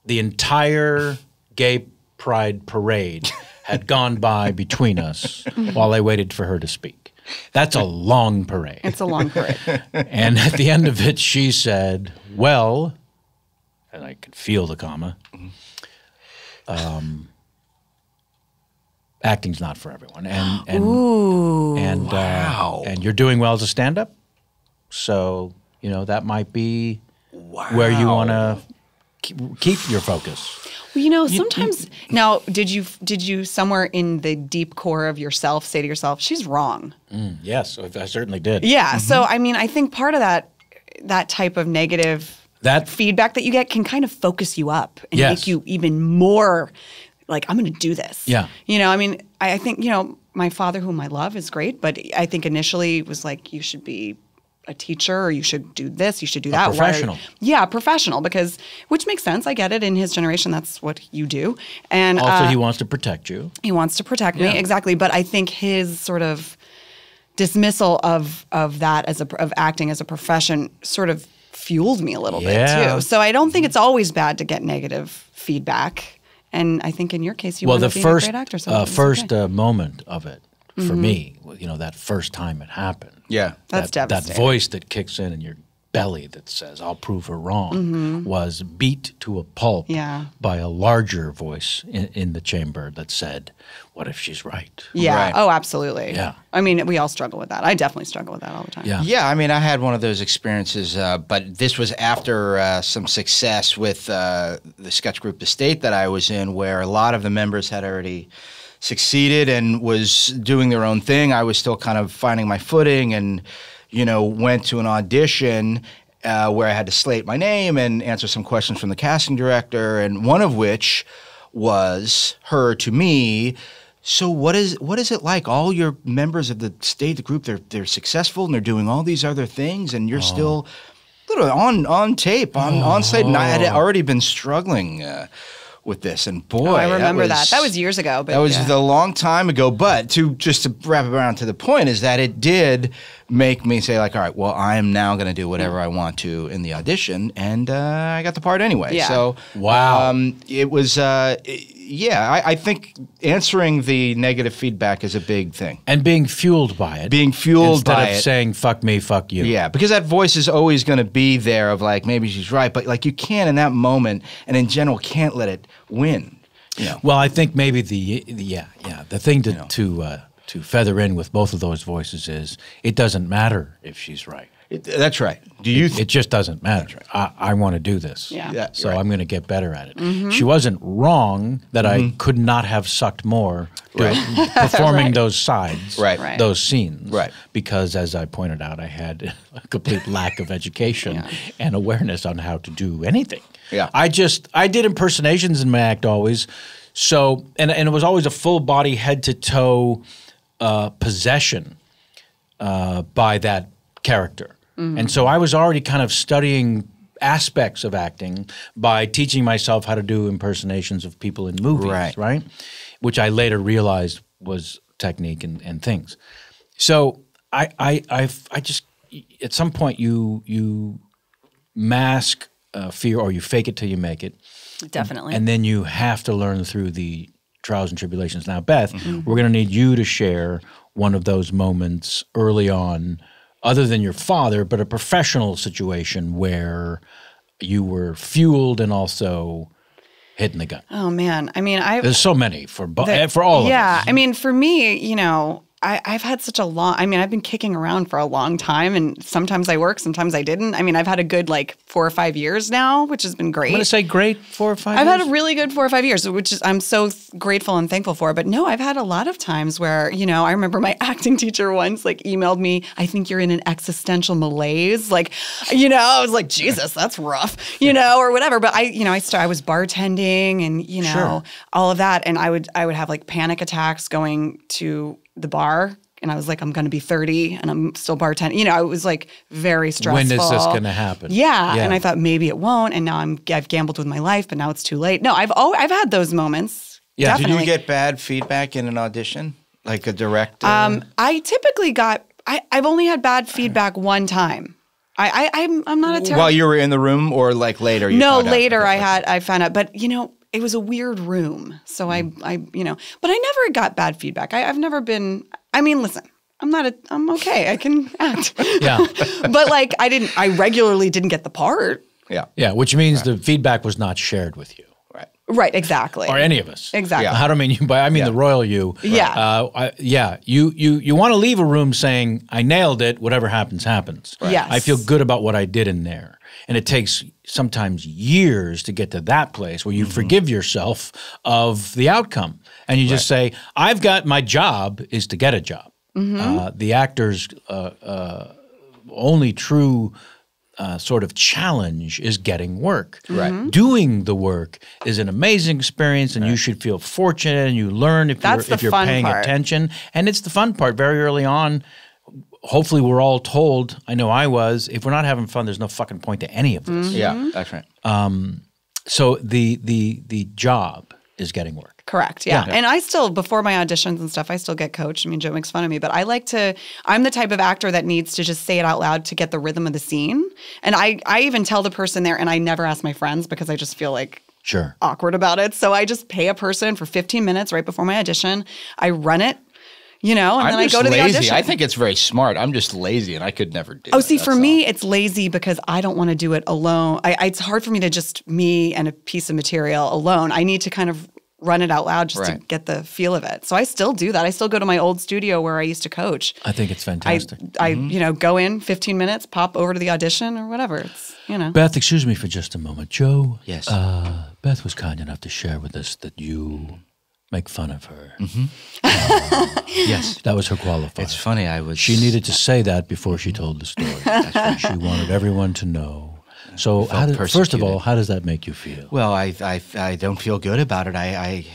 entire gay pride parade had gone by between us while I waited for her to speak. That's a long parade. It's a long parade. And at the end of it, she said, well, and I could feel the comma, acting's not for everyone. And you're doing well as a stand-up, so, that might be where you want to keep your focus. Well, sometimes now, did you somewhere in the deep core of yourself say to yourself, she's wrong? Yes, I certainly did. Yeah. So, I mean, I think part of that type of negative feedback that you get can kind of focus you up and make you even more like, I'm going to do this. Yeah. I mean, I think, my father, whom I love, is great, but I think initially it was like, you should be a teacher, or you should do this, you should do that. Professional. Professional, which makes sense. I get it. In his generation, that's what you do. And also, he wants to protect you. He wants to protect me, exactly. But I think his sort of dismissal of that of acting as a profession sort of fueled me a little bit too. So I don't think it's always bad to get negative feedback. And I think in your case, you want to be a great actor. So first moment of it for me, that first time it happened. Yeah. That's devastating. That voice that kicks in your belly that says, I'll prove her wrong, was beat to a pulp by a larger voice in the chamber that said, what if she's right? Yeah. Right. Oh, absolutely. Yeah. I mean, we all struggle with that. I definitely struggle with that all the time. Yeah. Yeah, I mean, I had one of those experiences, but this was after some success with the sketch group The State that I was in, where a lot of the members had already succeeded and was doing their own thing. I was still kind of finding my footing, and went to an audition where I had to slate my name and answer some questions from the casting director, and one of which was her to me. So what is it like? All your members of the State group, they're successful and they're doing all these other things, and you're still literally on tape, on site, and I had already been struggling with this, and boy, I remember that. That was years ago. But that was a long time ago. But just to wrap it around to the point is that it did make me say, like, all right, well, I am now going to do whatever I want to in the audition, and I got the part anyway. Yeah. So wow, it was. I think answering the negative feedback is a big thing. And being fueled by it. Instead of saying, fuck me, fuck you. Yeah, because that voice is always going to be there of like, maybe she's right. But like you can't in that moment and in general can't let it win. Well, I think maybe the thing to feather in with both of those voices is it doesn't matter if she's right. That's right. It just doesn't matter. Right. I want to do this. Yeah. So I'm going to get better at it. She wasn't wrong that I could not have sucked more performing those sides, those scenes. Right. Because as I pointed out, I had a complete lack of education and awareness on how to do anything. Yeah. I did impersonations in my act always. So, and it was always a full body, head to toe possession by that character. And so I was already kind of studying aspects of acting by teaching myself how to do impersonations of people in movies, right? Which I later realized was technique and things. So I just at some point you mask fear, or you fake it till you make it. Definitely. And then you have to learn through the trials and tribulations. Now, Beth, we're going to need you to share one of those moments early on, other than your father, but a professional situation where you were fueled and also hitting the gun. Oh man, I mean, there's so many for all of us. Yeah, I mean, for me, I've had such a long. I mean, I've been kicking around for a long time, and sometimes I work, sometimes I didn't. I mean, I've had a good 4 or 5 years now, which has been great. I'm going to say great 4 or 5 years. I've had a really good 4 or 5 years, which is I'm so grateful and thankful for. But no, I've had a lot of times where I remember my acting teacher once emailed me, "I think you're in an existential malaise." I was like, Jesus, that's rough, or whatever. But I was bartending and all of that, and I would have panic attacks going to the bar, and I was like, I'm going to be 30 and I'm still bartending. It was very stressful. When is this going to happen? Yeah. And I thought maybe it won't. And now I've gambled with my life, but now it's too late. No, I've had those moments. Yeah. Definitely. Did you get bad feedback in an audition? Like a direct? I typically I've only had bad feedback one time. I'm not a terrible. While you were in the room, or later? No, later I found out. But it was a weird room. So I but I never got bad feedback. I've never been, listen, I'm okay. I can act. Yeah. But I regularly didn't get the part. Yeah. Yeah, which means the feedback was not shared with you. Right, exactly. Or any of us. Exactly. I don't mean you, but I mean the royal you. Yeah. You want to leave a room saying, I nailed it, whatever happens, happens. Right. Yes. I feel good about what I did in there. And it takes sometimes years to get to that place where you forgive yourself of the outcome. And you just say, I've got, my job is to get a job. The actor's only true sort of challenge is getting work. Right. Doing the work is an amazing experience, and you should feel fortunate, and you learn if you're paying attention. And it's the fun part. Very early on, hopefully we're all told, I know I was, if we're not having fun, there's no fucking point to any of this. Yeah, that's right. So the job is getting work. Correct. Yeah. And I still, before my auditions and stuff, I still get coached. I mean, Joe makes fun of me, but I'm the type of actor that needs to just say it out loud to get the rhythm of the scene. And I even tell the person there, and I never ask my friends because I just feel like awkward about it. So I just pay a person for 15 minutes right before my audition. I run it. And then I go to the audition. I think it's very smart. I'm just lazy, and I could never do it. Oh, see, for me, it's lazy because I don't want to do it alone. It's hard for me to just me and a piece of material alone. I need to kind of run it out loud just to get the feel of it. So I still do that. I still go to my old studio where I used to coach. I think it's fantastic. I go in 15 minutes, pop over to the audition or whatever. It's, Beth, excuse me for just a moment. Joe. Yes. Beth was kind enough to share with us that you make fun of her. Yes. That was her qualifier. It's funny. She needed to say that before she told the story. She wanted everyone to know. So, first of all, how does that make you feel? Well, I don't feel good about it. I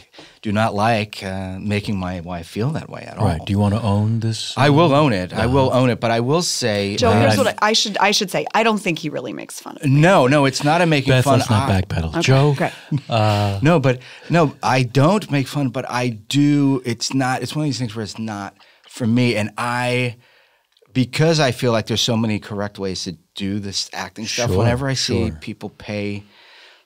do not like making my wife feel that way at all. Right. Do you want to own this? I will own it. I will own it. But I will say, Joe, here's what I should say. I don't think he really makes fun of me. No, it's not a making Beth, fun. Let's not backpedal. Okay, Joe. great. No, I don't make fun. But I do. It's not. It's one of these things where it's not for me, and because I feel like there's so many correct ways to do this acting stuff. Whenever I see people pay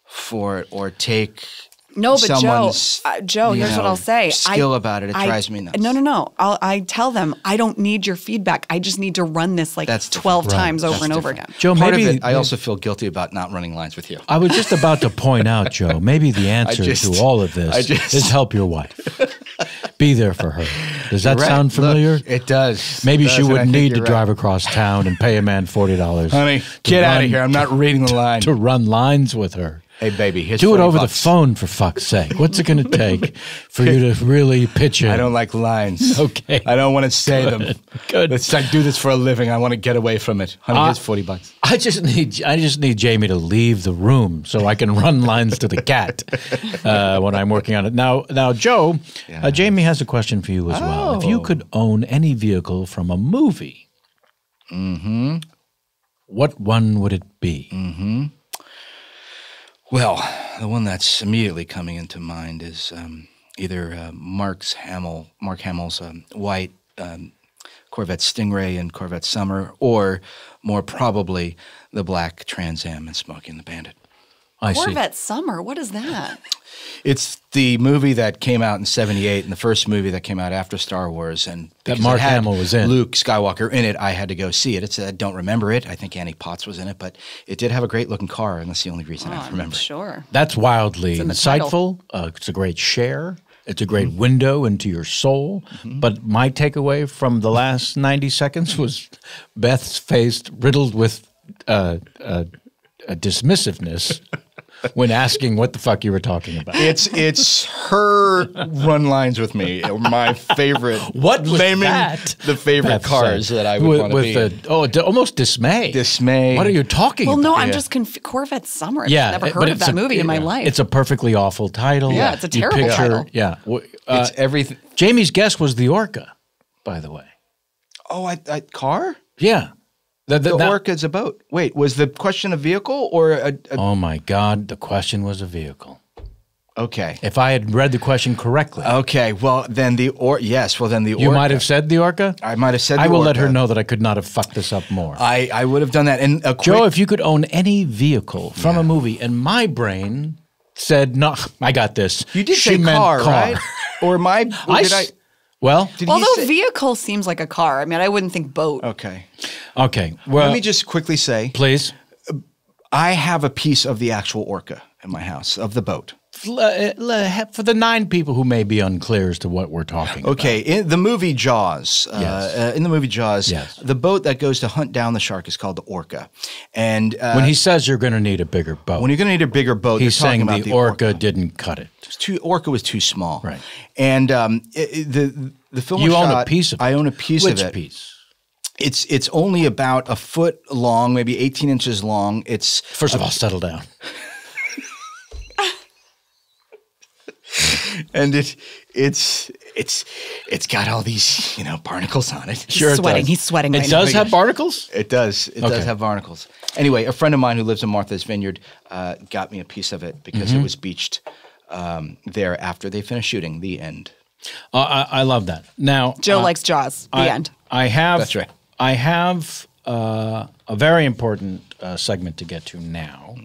for it or take Joe, here's what I'll say. Skill about it, it drives me nuts. No. I tell them, I don't need your feedback. I just need to run this 12 times over and over again. Joe, I also feel guilty about not running lines with you. I was just about to point out, Joe, maybe the answer to all of this is help your wife. Be there for her. Does that sound familiar? Look, it does. Maybe she wouldn't need to drive across town and pay a man $40. Honey, get out of here. I'm not reading the line. To run lines with her. Hey, baby, do it over the phone, for fuck's sake. What's it going to take for you to really pitch in? I don't like lines. Okay. I don't want to say them. Good. I do this for a living. I want to get away from it. Honey, here's $40. I just need Jamie to leave the room so I can run lines to the cat when I'm working on it. Now, Joe, Jamie has a question for you as well. If you could own any vehicle from a movie, what one would it be? Well, the one that's immediately coming into mind is either Mark Hamill's white Corvette Stingray and Corvette Summer, or more probably the black Trans Am and Smokey and the Bandit. Corvette Summer? What is that? It's the movie that came out in '78 and the first movie that came out after Star Wars. And that Mark Hamill was in. Luke Skywalker in it. I had to go see it. I don't remember it. I think Annie Potts was in it. But it did have a great-looking car, and that's the only reason I remember it. Sure. That's wildly insightful. It's a great share. It's a great window into your soul. But my takeaway from the last 90 seconds was Beth's face riddled with a dismissiveness when asking what the fuck you were talking about. It's her run lines with me. My favorite. What was that? The favorite Beth cars that I would want to be. Almost dismay. Dismay. What are you talking about? Well, no, I'm just Corvette Summer. I've never heard of that movie in my life. It's a perfectly awful title. Yeah, it's a terrible title. Yeah. It's everything. Jamie's guess was the Orca, by the way. Oh, car? Yeah. The Orca's a boat. Wait, was the question a vehicle or a Oh, my God. The question was a vehicle. Okay. If I had read the question correctly. Okay. Well, then the Orca. You might have said the Orca? I might have said the Orca. I will let her know that I could not have fucked this up more. I would have done that. And Joe, if you could own any vehicle from a movie, and my brain said, no, I got this. You did say car, right? Or Well, although vehicle seems like a car. I mean, I wouldn't think boat. Okay. Well, let me just quickly say, please. I have a piece of the actual Orca in my house, of the boat. For the 9 people who may be unclear as to what we're talking about. Okay, in the movie Jaws, the boat that goes to hunt down the shark is called the Orca. And when he says you're going to need a bigger boat. When you're going to need a bigger boat, he's saying the Orca didn't cut it. Orca was too small. Right. And the film you own a piece of it. I own a piece of it. Which piece? It's only about a foot long, maybe 18 inches long. First of all, settle down. And it's got all these, barnacles on it. He's sweating. He's sweating. It does have barnacles? It does. It does have barnacles. Anyway, a friend of mine who lives in Martha's Vineyard got me a piece of it because it was beached there after they finished shooting. The end. I love that. Now, Joe likes Jaws. The end. That's right. I have a very important segment to get to now.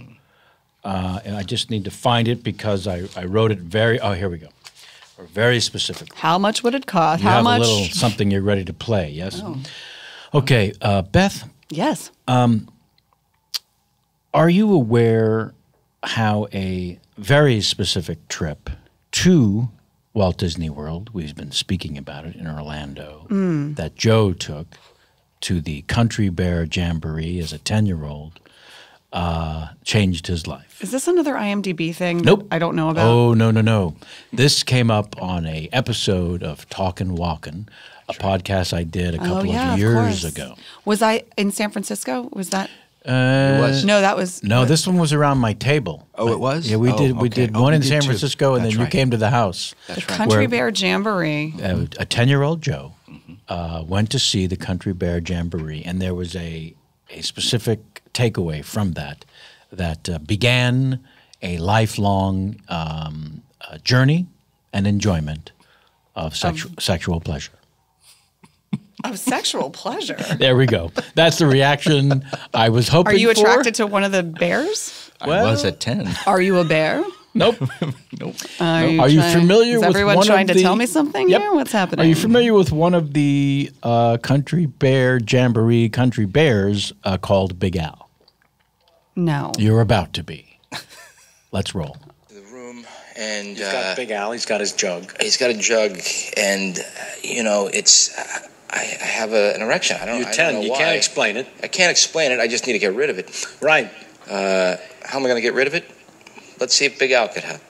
And I just need to find it because I wrote it here we go. Or very specific. How much would it cost? You How have much? a little something you're ready to play, yes? Oh. Okay, Beth. Yes. Are you aware how a very specific trip to Walt Disney World, we've been speaking about it in Orlando, that Joe took to the Country Bear Jamboree as a 10-year-old, changed his life? Is this another IMDb thing Nope. that I don't know about? Oh, no. This came up on a episode of Talkin' Walkin', a podcast I did a couple of years ago. Was I in San Francisco? Was that? It was. No, that was. No, this one was around my table. Oh, it was? Yeah, we did one in San Francisco, and then you came to the house. The Country Bear Jamboree. A 10-year-old Joe went to see the Country Bear Jamboree, and there was a specific takeaway from that began a lifelong journey and enjoyment of sexual pleasure. Of sexual pleasure. There we go. That's the reaction I was hoping for. Are you attracted to one of the bears? I was at 10. Are you a bear? Nope. Nope. Are you familiar with one of the... Is everyone trying to tell me something here? What's happening? Are you familiar with one of the Country Bear Jamboree country bears called Big Al? No. You're about to be. Let's roll. The room, and he's got Big Al. He's got his jug. He's got a jug, and it's. I have an erection. You're 10. You can't explain it. I can't explain it. I just need to get rid of it. Right. How am I going to get rid of it? Let's see if Big Al could have.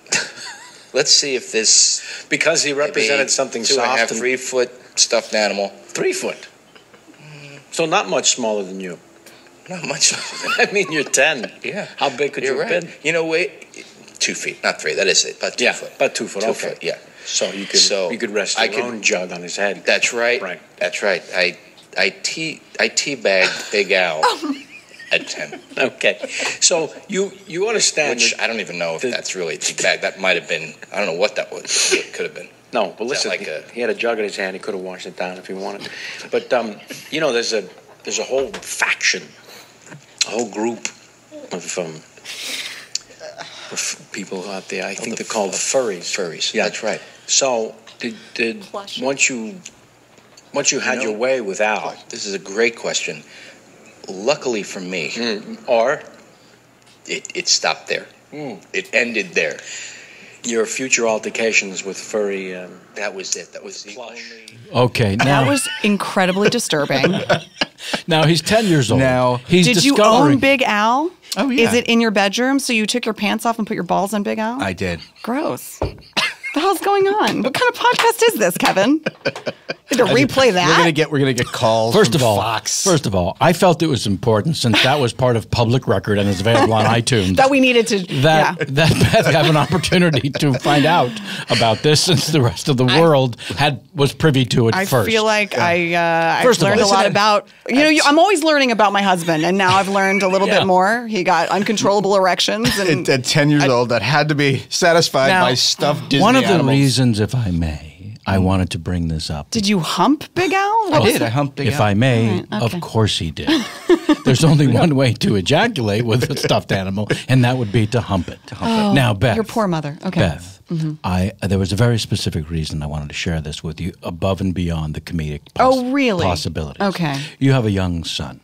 Let's see if this. Because he represented something soft. 2.5, 3 foot stuffed animal. 3 foot. So not much smaller than you. Not much. I mean, you're 10. Yeah. How big could you have been? Wait. 2 feet, not 3. That is it. About 2 foot. About 2 foot. 2 okay. foot. Yeah. So you could rest your own jug on his head. That's right. Right. That's right. I teabagged Big Al at 10. Okay. So you understand. Which I don't even know if that's really a teabag. That might have been. I don't know what that was. It could have been. No, but listen. He had a jug in his hand. He could have washed it down if he wanted. But there's a whole faction, a whole group of people out there. I think they're called furries. Furries. Yeah, that's right. So did once you had your way with Al? This is a great question. Luckily for me, or it stopped there. It ended there. Your future altercations with furry. That was it. That was the plush. Okay, now that was incredibly disturbing. Now he's 10 years old. Now did you own Big Al? Oh yeah. Is it in your bedroom? So you took your pants off and put your balls on Big Al? I did. Gross. What the hell's going on? What kind of podcast is this, Kevin? To replay that? We're gonna get calls. First from of all, Fox. I felt it was important since that was part of public record and is available on iTunes. That we needed to that Beth have an opportunity to find out about this since the rest of the world was privy to it first. I feel like I've learned a lot about. I'm always learning about my husband, and now I've learned a little bit more. He got uncontrollable erections, and at 10 years old, that had to be satisfied by stuffed Disney One of the animals. reasons, if I may, I wanted to bring this up. Did you hump Big Al? I did. I humped Big Al. If I may, of course he did. There's only one way to ejaculate with a stuffed animal, and that would be to hump it. Now, Beth. Your poor mother. Okay. Beth, there was a very specific reason I wanted to share this with you above and beyond the comedic possibilities. Okay. You have a young son.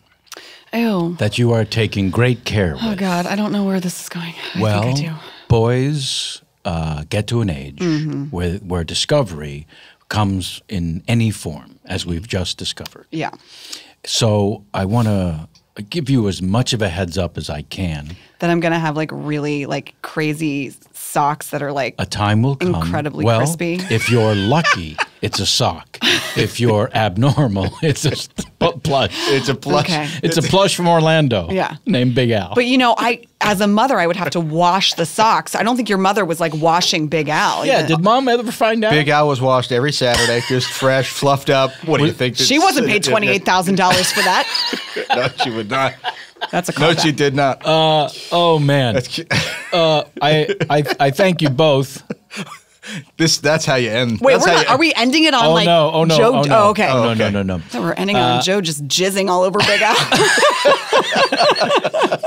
Ew. That you are taking great care with. Oh, God. I don't know where this is going. Well, I think I do. Boys get to an age where discovery comes in any form, as we've just discovered. Yeah. So I want to give you as much of a heads up as I can. That I'm going to have really crazy socks that are a time will come. Incredibly crispy. If you're lucky, it's a sock. If you're abnormal, it's a Plush. It's a plush. Okay. It's a plush from Orlando. Yeah. Named Big Al. But as a mother, I would have to wash the socks. I don't think your mother was like washing Big Al. Yeah. Did Mom ever find out? Big Al was washed every Saturday, just fresh, fluffed up. What do you think? She wasn't paid $28,000 for that. No, she would not. That's a No, callback. she did not. Oh man. I thank you both. That's how you end. Wait, That's are we ending it on Joe? no. Oh, okay. Oh, no. So we're ending it on Joe just jizzing all over Big Al.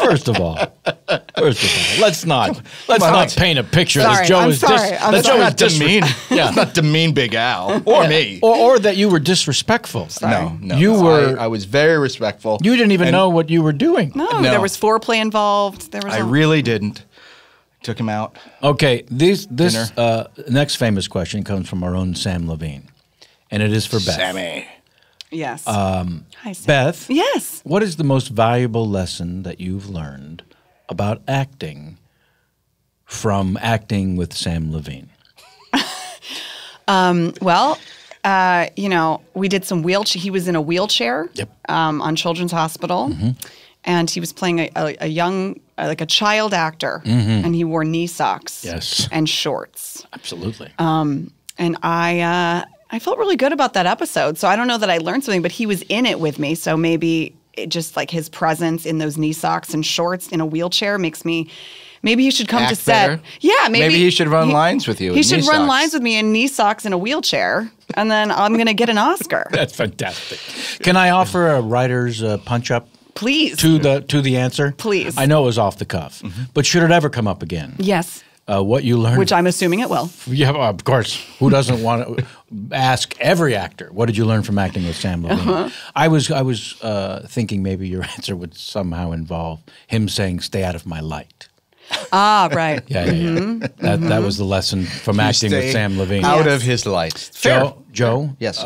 First of all, let's not paint a picture Sorry, that Joe I'm is sorry. I'm sorry. not demean. Yeah. Not demean Big Al or me. or that you were disrespectful. No. You were. I was very respectful. You didn't even know what you were doing. No, there was foreplay involved. I really didn't. Took him out. Okay, this next famous question comes from our own Sam Levine, and it is for Beth. Sammy. Yes. Hi, Sam. Beth. Yes. What is the most valuable lesson that you've learned about acting from acting with Sam Levine? We did some wheelchair. He was in a wheelchair. Yep. On Children's Hospital. Mm-hmm. And he was playing a young, like a child actor, and he wore knee socks and shorts. Absolutely. And I felt really good about that episode. So I don't know that I learned something, but he was in it with me. So maybe it just like his presence in those knee socks and shorts in a wheelchair makes me. Maybe he should come to set. Better. Yeah, maybe he should run lines with you. He should run lines with me in knee socks in a wheelchair, and then I'm going to get an Oscar. That's fantastic. Can I offer a writer's punch-up? Please. To the answer? Please. I know it was off the cuff, but should it ever come up again? Yes. What you learned. Which I'm assuming it will. Yeah, of course. Who doesn't want to ask every actor, what did you learn from acting with Sam Levine? I was thinking maybe your answer would somehow involve him saying, "Stay out of my light." Ah, right. Yeah. That was the lesson from acting with Sam Levine. Out of his light. Joe? Yes.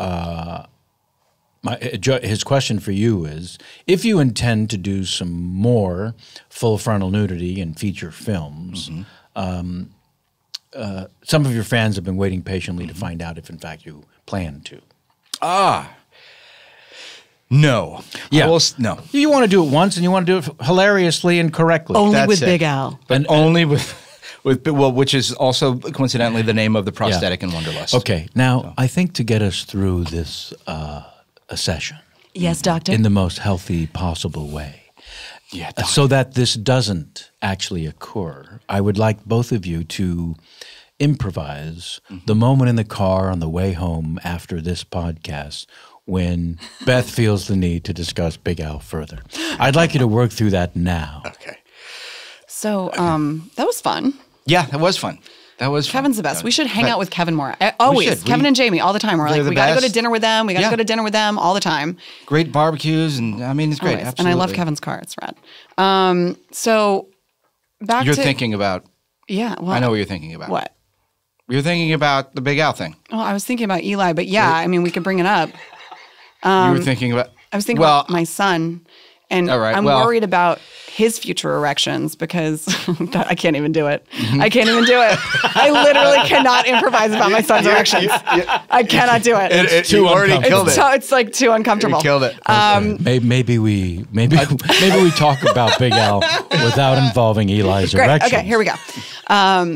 His question for you is, if you intend to do some more full frontal nudity in feature films, some of your fans have been waiting patiently to find out if, in fact, you plan to. No. Yeah. No. You want to do it once, and you want to do it hilariously and correctly. Only with Big Al. But only with which is also coincidentally the name of the prosthetic in Wonderlust. Okay. Now, I think to get us through this a session. Yes, doctor. In the most healthy possible way. Yeah. So that this doesn't actually occur, I would like both of you to improvise the moment in the car on the way home after this podcast when Beth feels the need to discuss Big Al further. I'd like you to work through that now. Okay. So that was fun. Yeah, that was fun. Kevin's the best. We should hang out with Kevin more. Always. Kevin and Jamie all the time. We're like, we got to go to dinner with them. We got to go to dinner with them all the time. Great barbecues. And I mean, it's great. Absolutely. And I love Kevin's car. It's rad. So back You're thinking about. Yeah. Well, I know what you're thinking about. What? You're thinking about the Big Al thing. Oh, I was thinking about Eli, but yeah, I mean, we could bring it up. You were thinking about. I was thinking about my son. And I'm worried about his future erections because I can't even do it. I can't even do it. I literally cannot improvise about my son's erections. I cannot do it. It's too already killed it. It's like too uncomfortable. You killed it. Maybe we talk about Big Al without involving Eli's erections. Okay, here we go.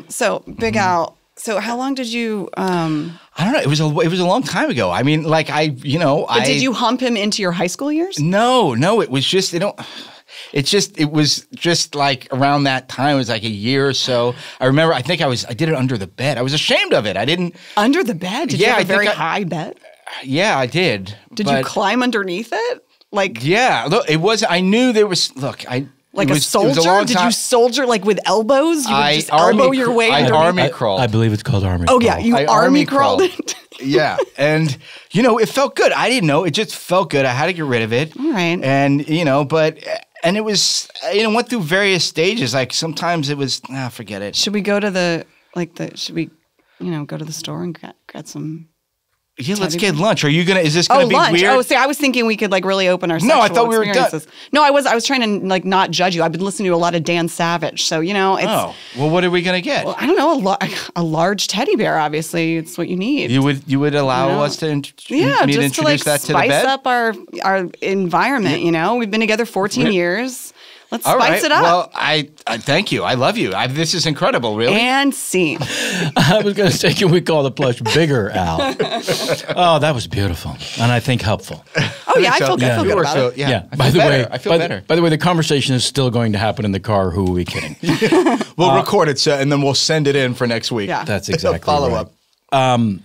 So Big Al. So how long did you? I don't know. It was a long time ago. I mean, like But did you hump him into your high school years? No. It was just it was just like around that time. It was like a year or so. I remember. I think I did it under the bed. I was ashamed of it. I didn't under the bed. Did you have a very high bed? Yeah, I did. Did you climb underneath it? Yeah. Look, it was. I knew there was. Look, I. Like a soldier? Did you soldier like with elbows? You would just elbow your way underneath? I army crawled. I believe it's called army crawl. Oh, yeah. You army crawled it? Yeah. And, it felt good. I didn't know. It just felt good. I had to get rid of it. All right. And, and it was, went through various stages. Like sometimes it was, forget it. Should we go to should we, go to the store and get some Yeah, let's get lunch. Are you gonna? Is this gonna be lunch. weird? Oh, see, I was thinking we could like really open our sexual I thought we were done. No, I was trying to like not judge you. I've been listening to a lot of Dan Savage, so it's. Oh, well, what are we gonna get? Well, I don't know. A large teddy bear. Obviously, it's what you need. You would allow us to introduce to like that to the bed? spice up our environment. We've been together 14 years. Let's spice it up. Well, I thank you. I love you. This is incredible, really. And scene. I was going to say, can we call the plush bigger, Al? Oh, that was beautiful, and I think helpful. Oh yeah, I feel good about it. Yeah. By the way, I feel better. By the way, the conversation is still going to happen in the car. Who are we kidding? We'll record it, and then we'll send it in for next week. Yeah. That's exactly follow right. up.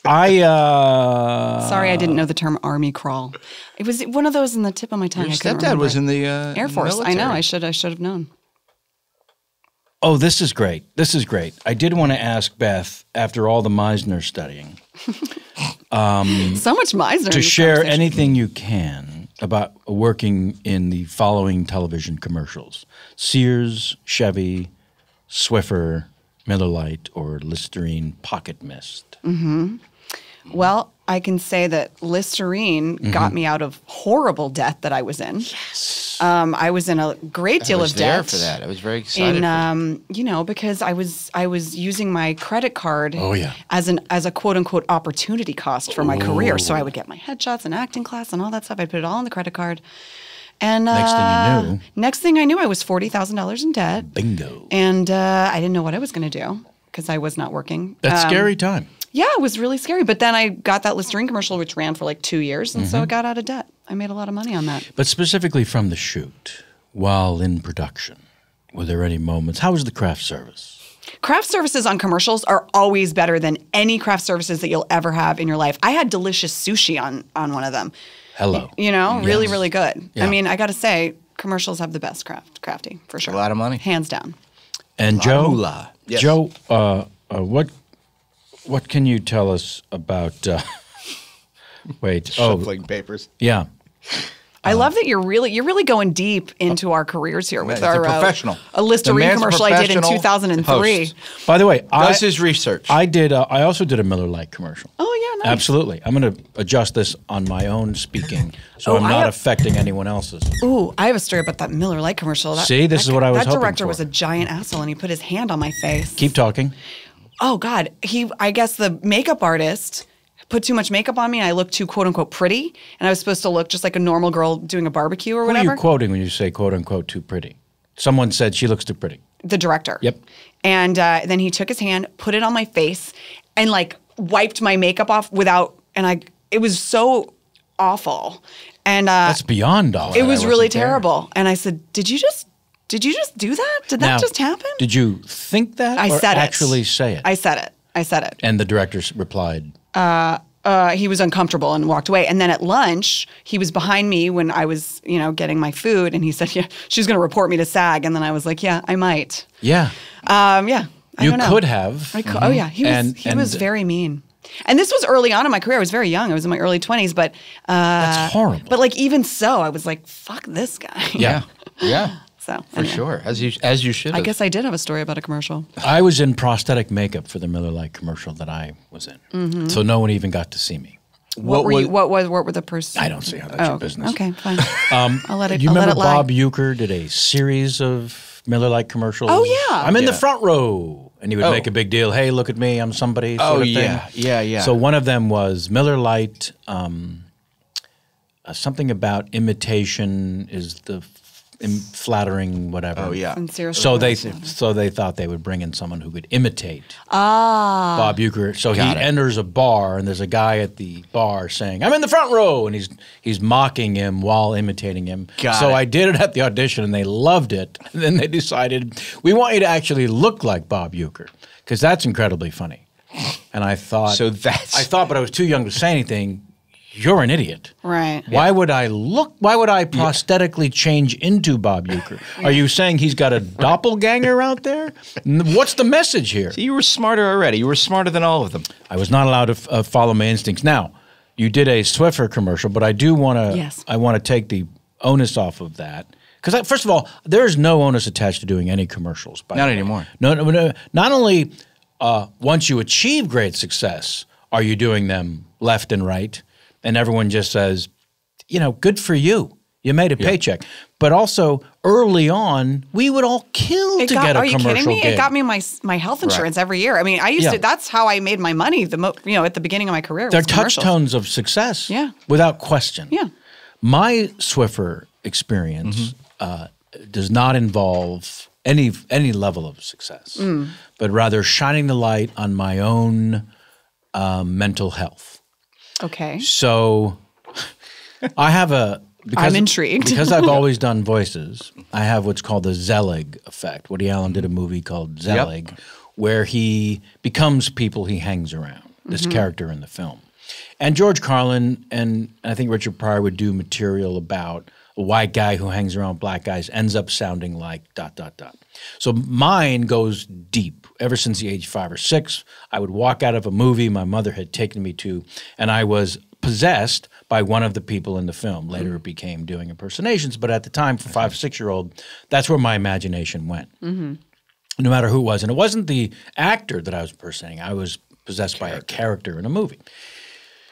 Sorry, I didn't know the term army crawl. It was one of those in the tip of my tongue. Your I couldn't stepdad remember. was in the Air Force. military. I know. I should have known. Oh, this is great. This is great. I did want to ask Beth, after all the Meisner studying, So much Meisner. to share anything you can about working in the following television commercials: Sears, Chevy, Swiffer, Miller Lite, or Listerine Pocket Mist. Mm-hmm. Well, I can say that Listerine got me out of horrible debt that I was in. Yes. I was in a great deal of debt. I was there for that. I was very excited. Because I was using my credit card as a quote unquote opportunity cost for my career. So I would get my headshots and acting class and all that stuff. I'd put it all on the credit card. And next thing I knew, I was $40,000 in debt. Bingo. And I didn't know what I was going to do because I was not working. That's a scary time. Yeah, it was really scary. But then I got that Listerine commercial, which ran for like 2 years. And so I got out of debt. I made a lot of money on that. But specifically from the shoot, while in production, were there any moments? How was the craft service? Craft services on commercials are always better than any craft services that you'll ever have in your life. I had delicious sushi on one of them. Hello. Really, really good. Yeah. I mean, I got to say, commercials have the best crafty, for sure. A lot of money. Hands down. And Joe, Yes. Joe, what can you tell us about? Shuffling papers. Yeah. I love that you're really going deep into our careers here with He's a our professional. A Listerine commercial I did in 2003. Host. By the way, Does his research. I did. I also did a Miller Lite commercial. Oh yeah, nice. Absolutely. I'm going to adjust this on my own speaking, so I'm I not have- affecting anyone else's. Ooh, I have a story about that Miller Lite commercial. See, this is what I was That hoping director for. was a giant asshole, and he put his hand on my face. Keep talking. Oh God, I guess the makeup artist put too much makeup on me, and I looked too quote unquote pretty, and I was supposed to look just like a normal girl doing a barbecue or Who whatever. are you quoting when you say quote unquote too pretty? Someone said she looks too pretty. The director. Yep. And then he took his hand, put it on my face, and like wiped my makeup off it was so awful. And That's beyond all. it was really terrible. And I said, Did you just do that? Did that just happen? Did you think that? I or said it. actually say it? I said it. And the director replied, He was uncomfortable and walked away. And then at lunch, he was behind me when I was, getting my food, and he said, "Yeah, she's going to report me to SAG." And then I was like, "Yeah, I might." "Yeah, yeah." you don't know. could have." Oh yeah, he was very mean. And this was early on in my career. I was very young. I was in my early 20s, but that's horrible. But like even so, I was like, "Fuck this guy." Yeah. So For sure, as you should have. I guess I did have a story about a commercial. I was in prosthetic makeup for the Miller Lite commercial that I was in, so no one even got to see me. What were the person? I don't see how that's your business. Okay, fine. I'll let it. You I'll let remember it lie. Bob Euchre did a series of Miller Lite commercials? Oh, yeah. I'm in the front row, and he would Oh. make a big deal. Hey, look at me, I'm somebody. Sort of thing. Yeah. So one of them was Miller Lite. Something about imitation is the flattering whatever. Oh yeah. Sincere So they service. thought they would bring in someone who could imitate Bob Euchre. So he Got it. enters a bar, and there's a guy at the bar saying, "I'm in the front row," and he's mocking him while imitating him. Got so it. I did it at the audition, and they loved it. And then they decided, we want you to actually look like Bob Euchre, because that's incredibly funny. And I thought, but I was too young to say anything. You're an idiot. Right. Why would I prosthetically change into Bob Euchre? Are you saying he's got a doppelganger out there? What's the message here? So you were smarter already. You were smarter than all of them. I was not allowed to follow my instincts. Now, you did a Swiffer commercial, but I do want to. Yes. I want to take the onus off of that, because first of all, there is no onus attached to doing any commercials. Not anymore. No. Not only once you achieve great success, are you doing them left and right? And everyone just says, good for you. You made a paycheck. But also, early on, we would all kill to get a commercial gig. Are you kidding me? It got me my health insurance every year. I mean, I used to. That's how I made my money. At the beginning of my career, they're touchstones of success. Yeah, without question. Yeah, my Swiffer experience does not involve any level of success, but rather shining the light on my own mental health. Okay. So I have I'm intrigued. because I've always done voices, I have what's called the Zelig effect. Woody Allen did a movie called Zelig where he becomes people he hangs around, this character in the film. And George Carlin and I think Richard Pryor would do material about a white guy who hangs around black guys, ends up sounding like ... So mine goes deep. Ever since the age 5 or 6, I would walk out of a movie my mother had taken me to, and I was possessed by one of the people in the film. Later it became doing impersonations, but at the time, for 5 or 6-year-old, that's where my imagination went, no matter who it was. And it wasn't the actor that I was impersonating. I was possessed by a character in a movie.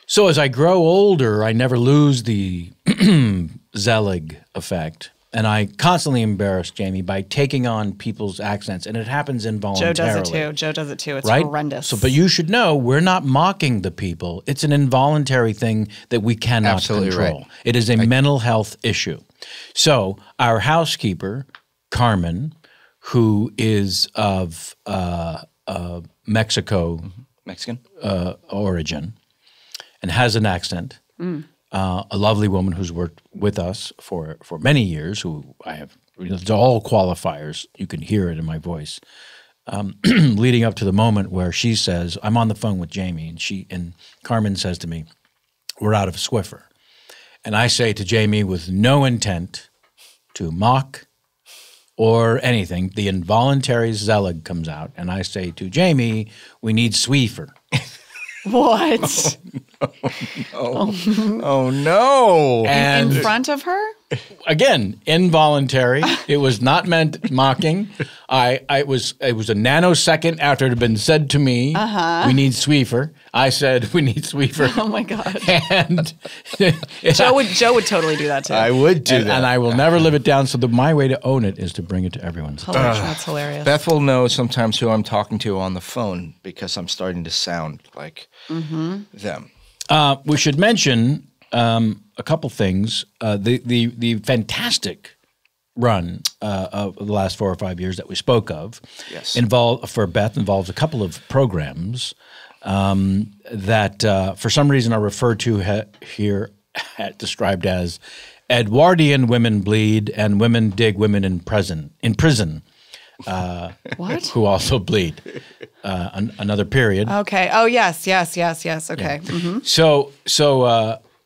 So as I grow older, I never lose the Zelig effect. And I constantly embarrass Jamie by taking on people's accents, and it happens involuntarily. Joe does it too. It's horrendous. So, but you should know we're not mocking the people. It's an involuntary thing that we cannot control. Right. It is a mental health issue. So our housekeeper, Carmen, who is of Mexican origin and has an accent. A lovely woman who's worked with us for many years, who I have, it's all qualifiers. You can hear it in my voice. Leading up to the moment where she says, I'm on the phone with Jamie, and Carmen says to me, we're out of Swiffer. And I say to Jamie, with no intent to mock or anything, the involuntary Zelig comes out, and I say to Jamie, we need Swiffer. What? Oh no! And in front of her? Again, involuntary. It was not meant mocking. It was a nanosecond after it had been said to me. We need Swiffer. I said we need Swiffer. Oh my God! And Joe would totally do that too. I would do that, and I will never live it down. So my way to own it is to bring it to everyone's. That's hilarious.Eth will know sometimes who I'm talking to on the phone because I'm starting to sound like them. We should mention a couple things. The fantastic run of the last 4 or 5 years that we spoke of for Beth involves a couple of programs that for some reason are referred to here described as Edwardian Women Bleed and Women Dig Women in Prison. What? Who also bleed. Another period. Okay. Oh, yes. Okay. Yeah. So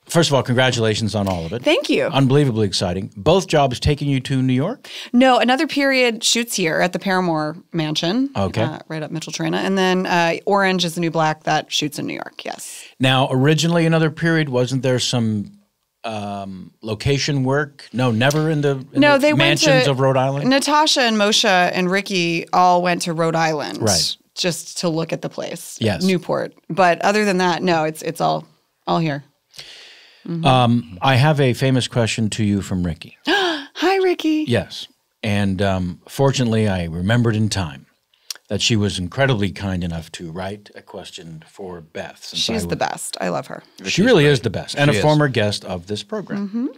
first of all, congratulations on all of it. Thank you. Unbelievably exciting. Both jobs taking you to New York? No, Another Period shoots here at the Paramore Mansion. Okay. Right up Mitchell-Trina. And then Orange is the New Black, that shoots in New York, yes. Now, originally Another Period, wasn't there some location work? No, never in the they mansions of Rhode Island? Natasha and Moshe and Ricky all went to Rhode Island. Right. Just to look at the place. Yes. Newport. But other than that, no, it's all here. I have a famous question to you from Ricky. Hi, Ricky. Yes. And fortunately, I remembered in time that she was incredibly kind enough to write a question for Beth. She's the best. I love her. She really is the best. And a former guest of this program.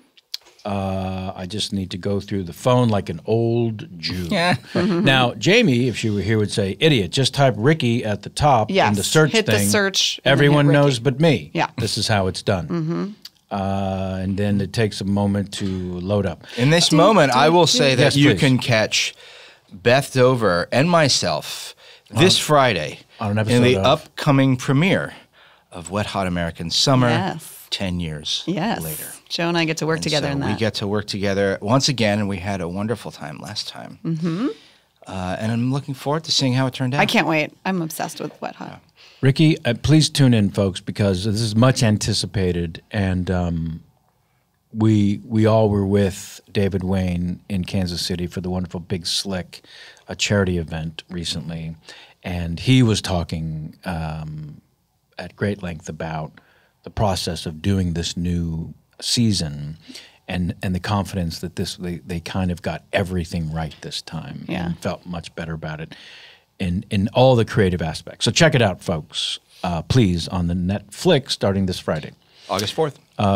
I just need to go through the phone like an old Jew. Now, Jamie, if she were here, would say, idiot, just type Ricky at the top in the search hit thing. The search. Everyone knows but me. Yeah. This is how it's done. And then it takes a moment to load up. In this moment, I will say that you can catch Beth Dover and myself this Friday in the upcoming premiere of Wet Hot American Summer 10 years later. Joe and I get to work together in that. We get to work together once again, and we had a wonderful time last time. And I'm looking forward to seeing how it turned out. I can't wait. I'm obsessed with Wet Hot. Ricky, please tune in, folks, because this is much anticipated, and we all were with David Wayne in Kansas City for the wonderful Big Slick, a charity event recently, and he was talking at great length about the process of doing this new season and the confidence that they kind of got everything right this time and felt much better about it in all the creative aspects. So check it out, folks, please, on the Netflix starting this Friday. August 4th.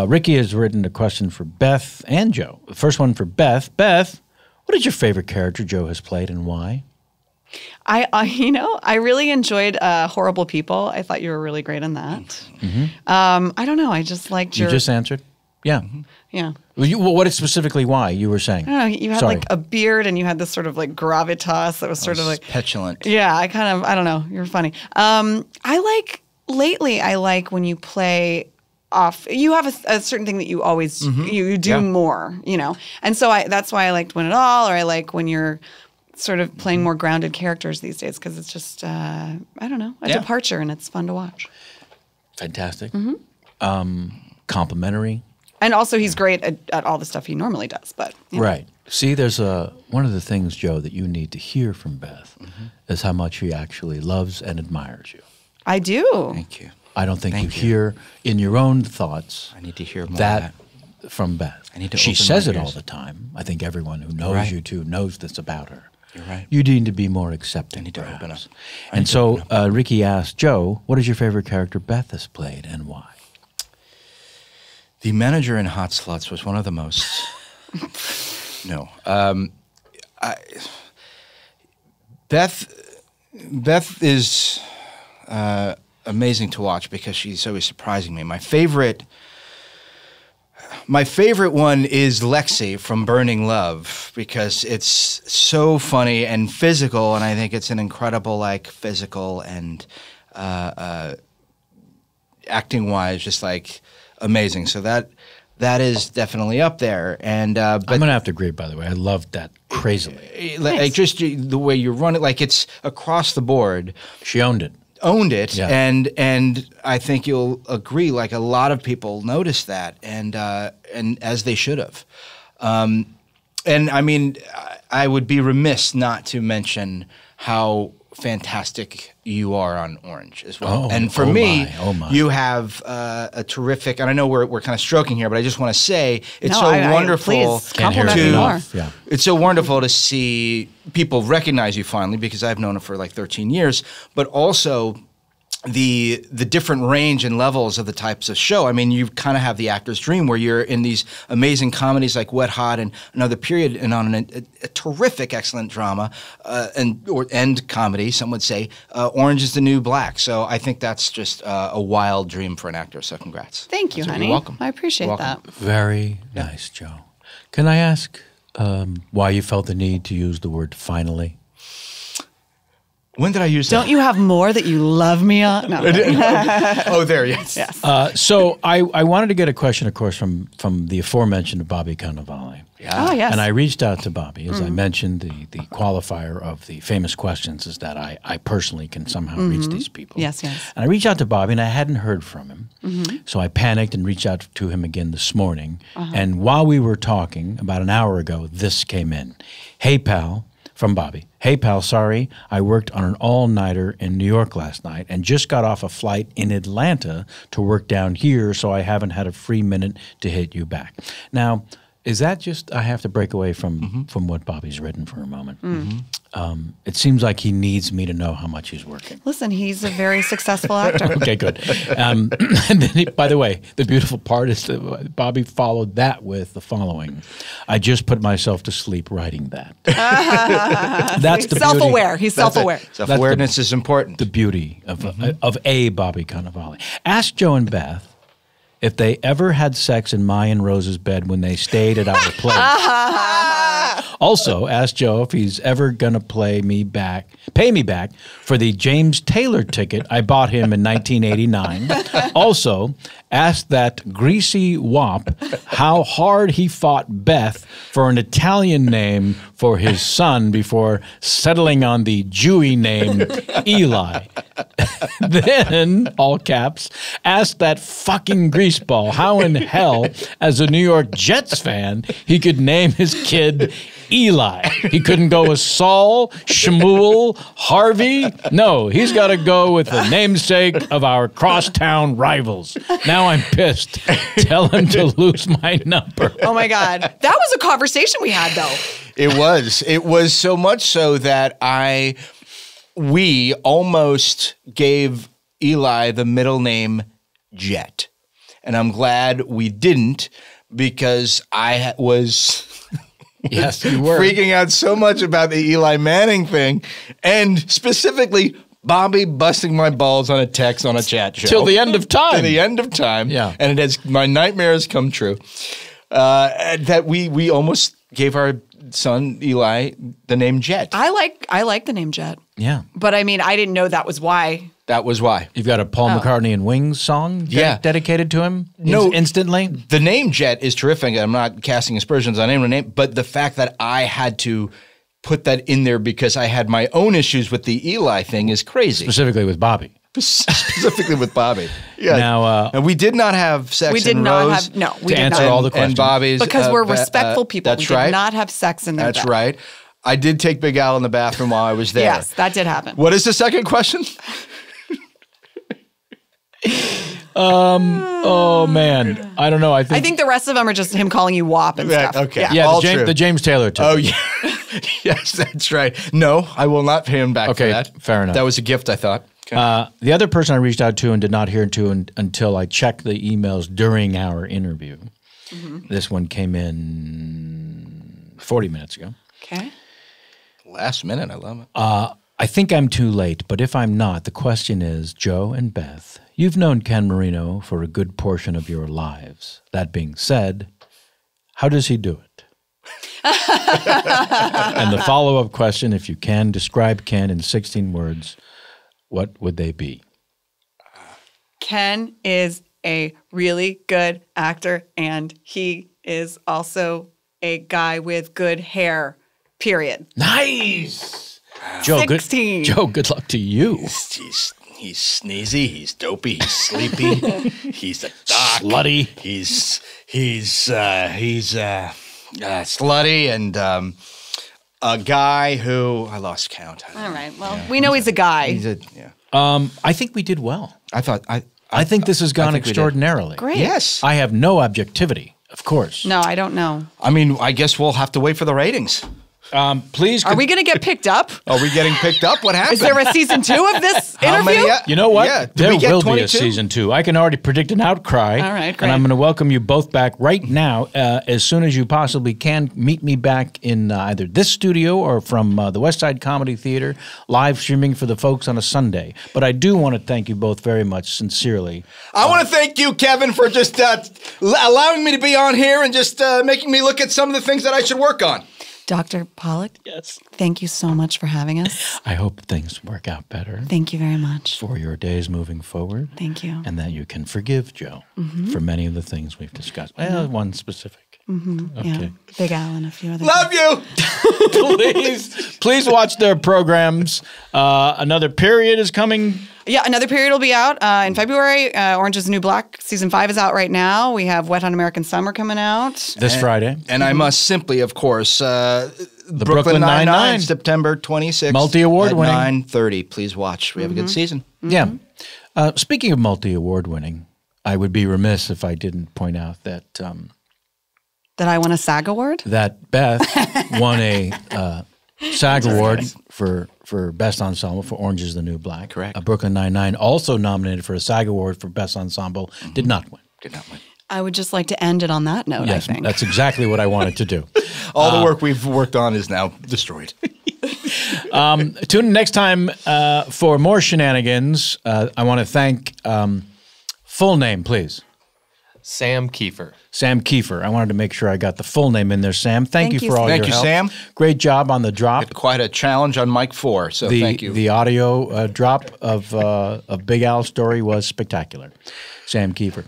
Ricky has written a question for Beth and Joe. The first one for Beth. Beth, what is your favorite character Joe has played and why? I really enjoyed Horrible People. I thought you were really great in that. Mm-hmm. I don't know. I just liked your... You just answered? Yeah. Mm-hmm. Yeah. Well, what is specifically why you were saying? I don't know. You had like a beard and you had this sort of like gravitas that was sort of like... petulant. Yeah. I don't know. You're funny. Lately I like when you play... off. You have a certain thing that you always you do more, and so that's why I liked Win It All, or I like when you're sort of playing more grounded characters these days because it's just I don't know, a departure and it's fun to watch. Fantastic, complimentary, and also he's great at all the stuff he normally does. But right, see, there's one of the things, Joe, that you need to hear from Beth is how much he actually loves and admires you. I do. Thank you. I don't think you hear in your own thoughts. I need to hear more that from Beth. I need to. She says it all the time. I think everyone who knows you too knows this about her. You're right. You need to be more accepting. I need to open up. And so Ricky asked Joe, "What is your favorite character Beth has played and why?" The manager in Hot Sluts was one of the most. No, Beth is. Amazing to watch because she's always surprising me. My favorite one is Lexi from Burning Love because it's so funny and physical, and I think it's an incredible physical and acting wise, just amazing. So that is definitely up there. And I'm gonna have to agree. By the way, I loved that crazily. Just the way you run it, it's across the board. She owned it. And I think you'll agree. A lot of people noticed that, and as they should have. And I mean, I would be remiss not to mention how fantastic you are on Orange as well. And for me, you have a terrific. And I know we're kind of stroking here, but I just want to say it's wonderful. Please compliment me more. Yeah. It's so wonderful to see people recognize you finally because I've known it for 13 years, but also the different range and levels of the types of show. I mean, you kind of have the actor's dream where you're in these amazing comedies like Wet Hot and Another Period, and on a terrific, excellent drama and comedy. Some would say Orange is the New Black. So I think that's just a wild dream for an actor. So congrats. Thank you, honey. You're welcome. I appreciate that. Very nice, Joe. Can I ask why you felt the need to use the word finally? When did I use that? Don't you have more that you love me on? No. Oh, there, yes. So I wanted to get a question, of course, from the aforementioned Bobby Cannavale. Yeah. Oh, yes. And I reached out to Bobby. As I mentioned, the qualifier of the famous questions is that I personally can somehow reach these people. Yes. And I reached out to Bobby, and I hadn't heard from him. So I panicked and reached out to him again this morning. And while we were talking, about an hour ago, this came in. Hey, pal. From Bobby. Hey, pal, sorry. I worked on an all-nighter in New York last night and just got off a flight in Atlanta to work down here, so I haven't had a free minute to hit you back. Now, is that just I have to break away from what Bobby's written for a moment? It seems like he needs me to know how much he's working. Listen, he's a very successful actor. Okay, good. And then, by the way, the beautiful part is that Bobby followed that with the following. I just put myself to sleep writing that. That's the self-aware. He's self-aware. Self-awareness is important. The beauty of a Bobby Cannavale. Ask Joe and Beth if they ever had sex in Maya and Rose's bed when they stayed at our place. Also, ask Joe if he's ever going to pay me back for the James Taylor ticket I bought him in 1989. Also, ask that greasy wop how hard he fought Beth for an Italian name for his son before settling on the Jewy name Eli. Then, all caps, ask that fucking greaseball how in hell, as a New York Jets fan, he could name his kid Eli. He couldn't go with Saul, Shmuel, Harvey. No, he's got to go with the namesake of our crosstown rivals. Now I'm pissed. Tell him to lose my number. Oh my God. That was a conversation we had though. It was. It was so much so that we almost gave Eli the middle name Jet. And I'm glad we didn't, because I was yes, you were freaking out so much about the Eli Manning thing, and specifically Bobby busting my balls on a text on a chat show. Till the end of time. Till the end of time. Yeah. And it has, my nightmare has come true. That we almost gave our son Eli the name Jet. I like the name Jet. Yeah. But I mean, I didn't know that was why. That was why. You've got a Paul McCartney and Wings song dedicated to him instantly? The name Jet is terrific. I'm not casting aspersions on any name, but the fact that I had to put that in there because I had my own issues with the Eli thing is crazy. Specifically with Bobby. Specifically with Bobby. Yeah. Now, and we did not have sex we did in not Rose have, no, we to did answer not. all the questions. And Bobby's. Because we're respectful people. That's we right. did not have sex in there. That's right. I did take Big Al in the bathroom while I was there. Yes, that did happen. What is the second question? Oh man, I don't know. I think the rest of them are just him calling you WAP and stuff. Okay. yeah, true. the James Taylor too. Oh yeah, yes, that's right. No, I will not pay him back for that. Fair enough. That was a gift, I thought. Okay. The other person I reached out to and did not hear to until I checked the emails during our interview. Mm-hmm. This one came in 40 minutes ago. Okay. Last minute, I love it. I think I'm too late, but if I'm not, the question is, Joe and Beth, you've known Ken Marino for a good portion of your lives. That being said, how does he do it? And the follow-up question, if you can describe Ken in 16 words, what would they be? Ken is a really good actor, and he is also a guy with good hair, period. Nice! Joe, 16. Good luck to you. He's sneezy. He's dopey. He's sleepy. He's a doc. Slutty. He's slutty and a guy who I lost count. All right. Well, we know he's a guy. I think we did well. I think this has gone extraordinarily. Great. Yes. I have no objectivity, of course. No, I don't know. I mean, I guess we'll have to wait for the ratings. Please. Are we going to get picked up? Are we getting picked up? What happened? Is there a season 2 of this interview? You know what? Yeah. There will 22? be a season 2. I can already predict an outcry. All right, great. And I'm going to welcome you both back right now, as soon as you possibly can. Meet me back in either this studio or from the West Side Comedy Theater, live streaming for the folks on a Sunday. But I do want to thank you both very much, sincerely. I want to thank you, Kevin, for just allowing me to be on here and just making me look at some of the things that I should work on. Dr. Pollack? Yes. Thank you so much for having us. I hope things work out better. Thank you very much. For your days moving forward. Thank you. And that you can forgive Joe for many of the things we've discussed. Well, one specific. Mm-hmm. Okay. Yeah. Big Al and a few other Love you. Please watch their programs. Another period is coming. Yeah, another period will be out in February. Orange is the New Black season 5 is out right now. We have Wet Hot American Summer coming out This Friday. And I must simply, of course, The Brooklyn Nine-Nine. September 26th. Multi-award at winning. 9:30. Please watch. We have a good season. Yeah. Speaking of multi-award winning, I would be remiss if I didn't point out that That I won a SAG award? that Beth won a SAG award for Best Ensemble for Orange is the New Black. Correct. Brooklyn Nine-Nine, also nominated for a SAG award for Best Ensemble, did not win. Did not win. I would just like to end it on that note, Yes, I think. that's exactly what I wanted to do. All the work we've worked on is now destroyed. Tune in next time for more shenanigans. I want to thank, full name, please. Sam Kiefer. Sam Kiefer. I wanted to make sure I got the full name in there, Sam. Thank you for all Thank your you, help. Sam. Great job on the drop. Quite a challenge on mic 4, so thank you. The audio drop of Big Al's story was spectacular. Sam Kiefer.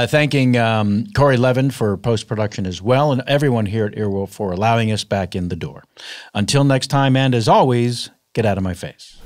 Thanking Corey Levin for post-production as well, and everyone here at Earwolf for allowing us back in the door. Until next time, and as always, get out of my face.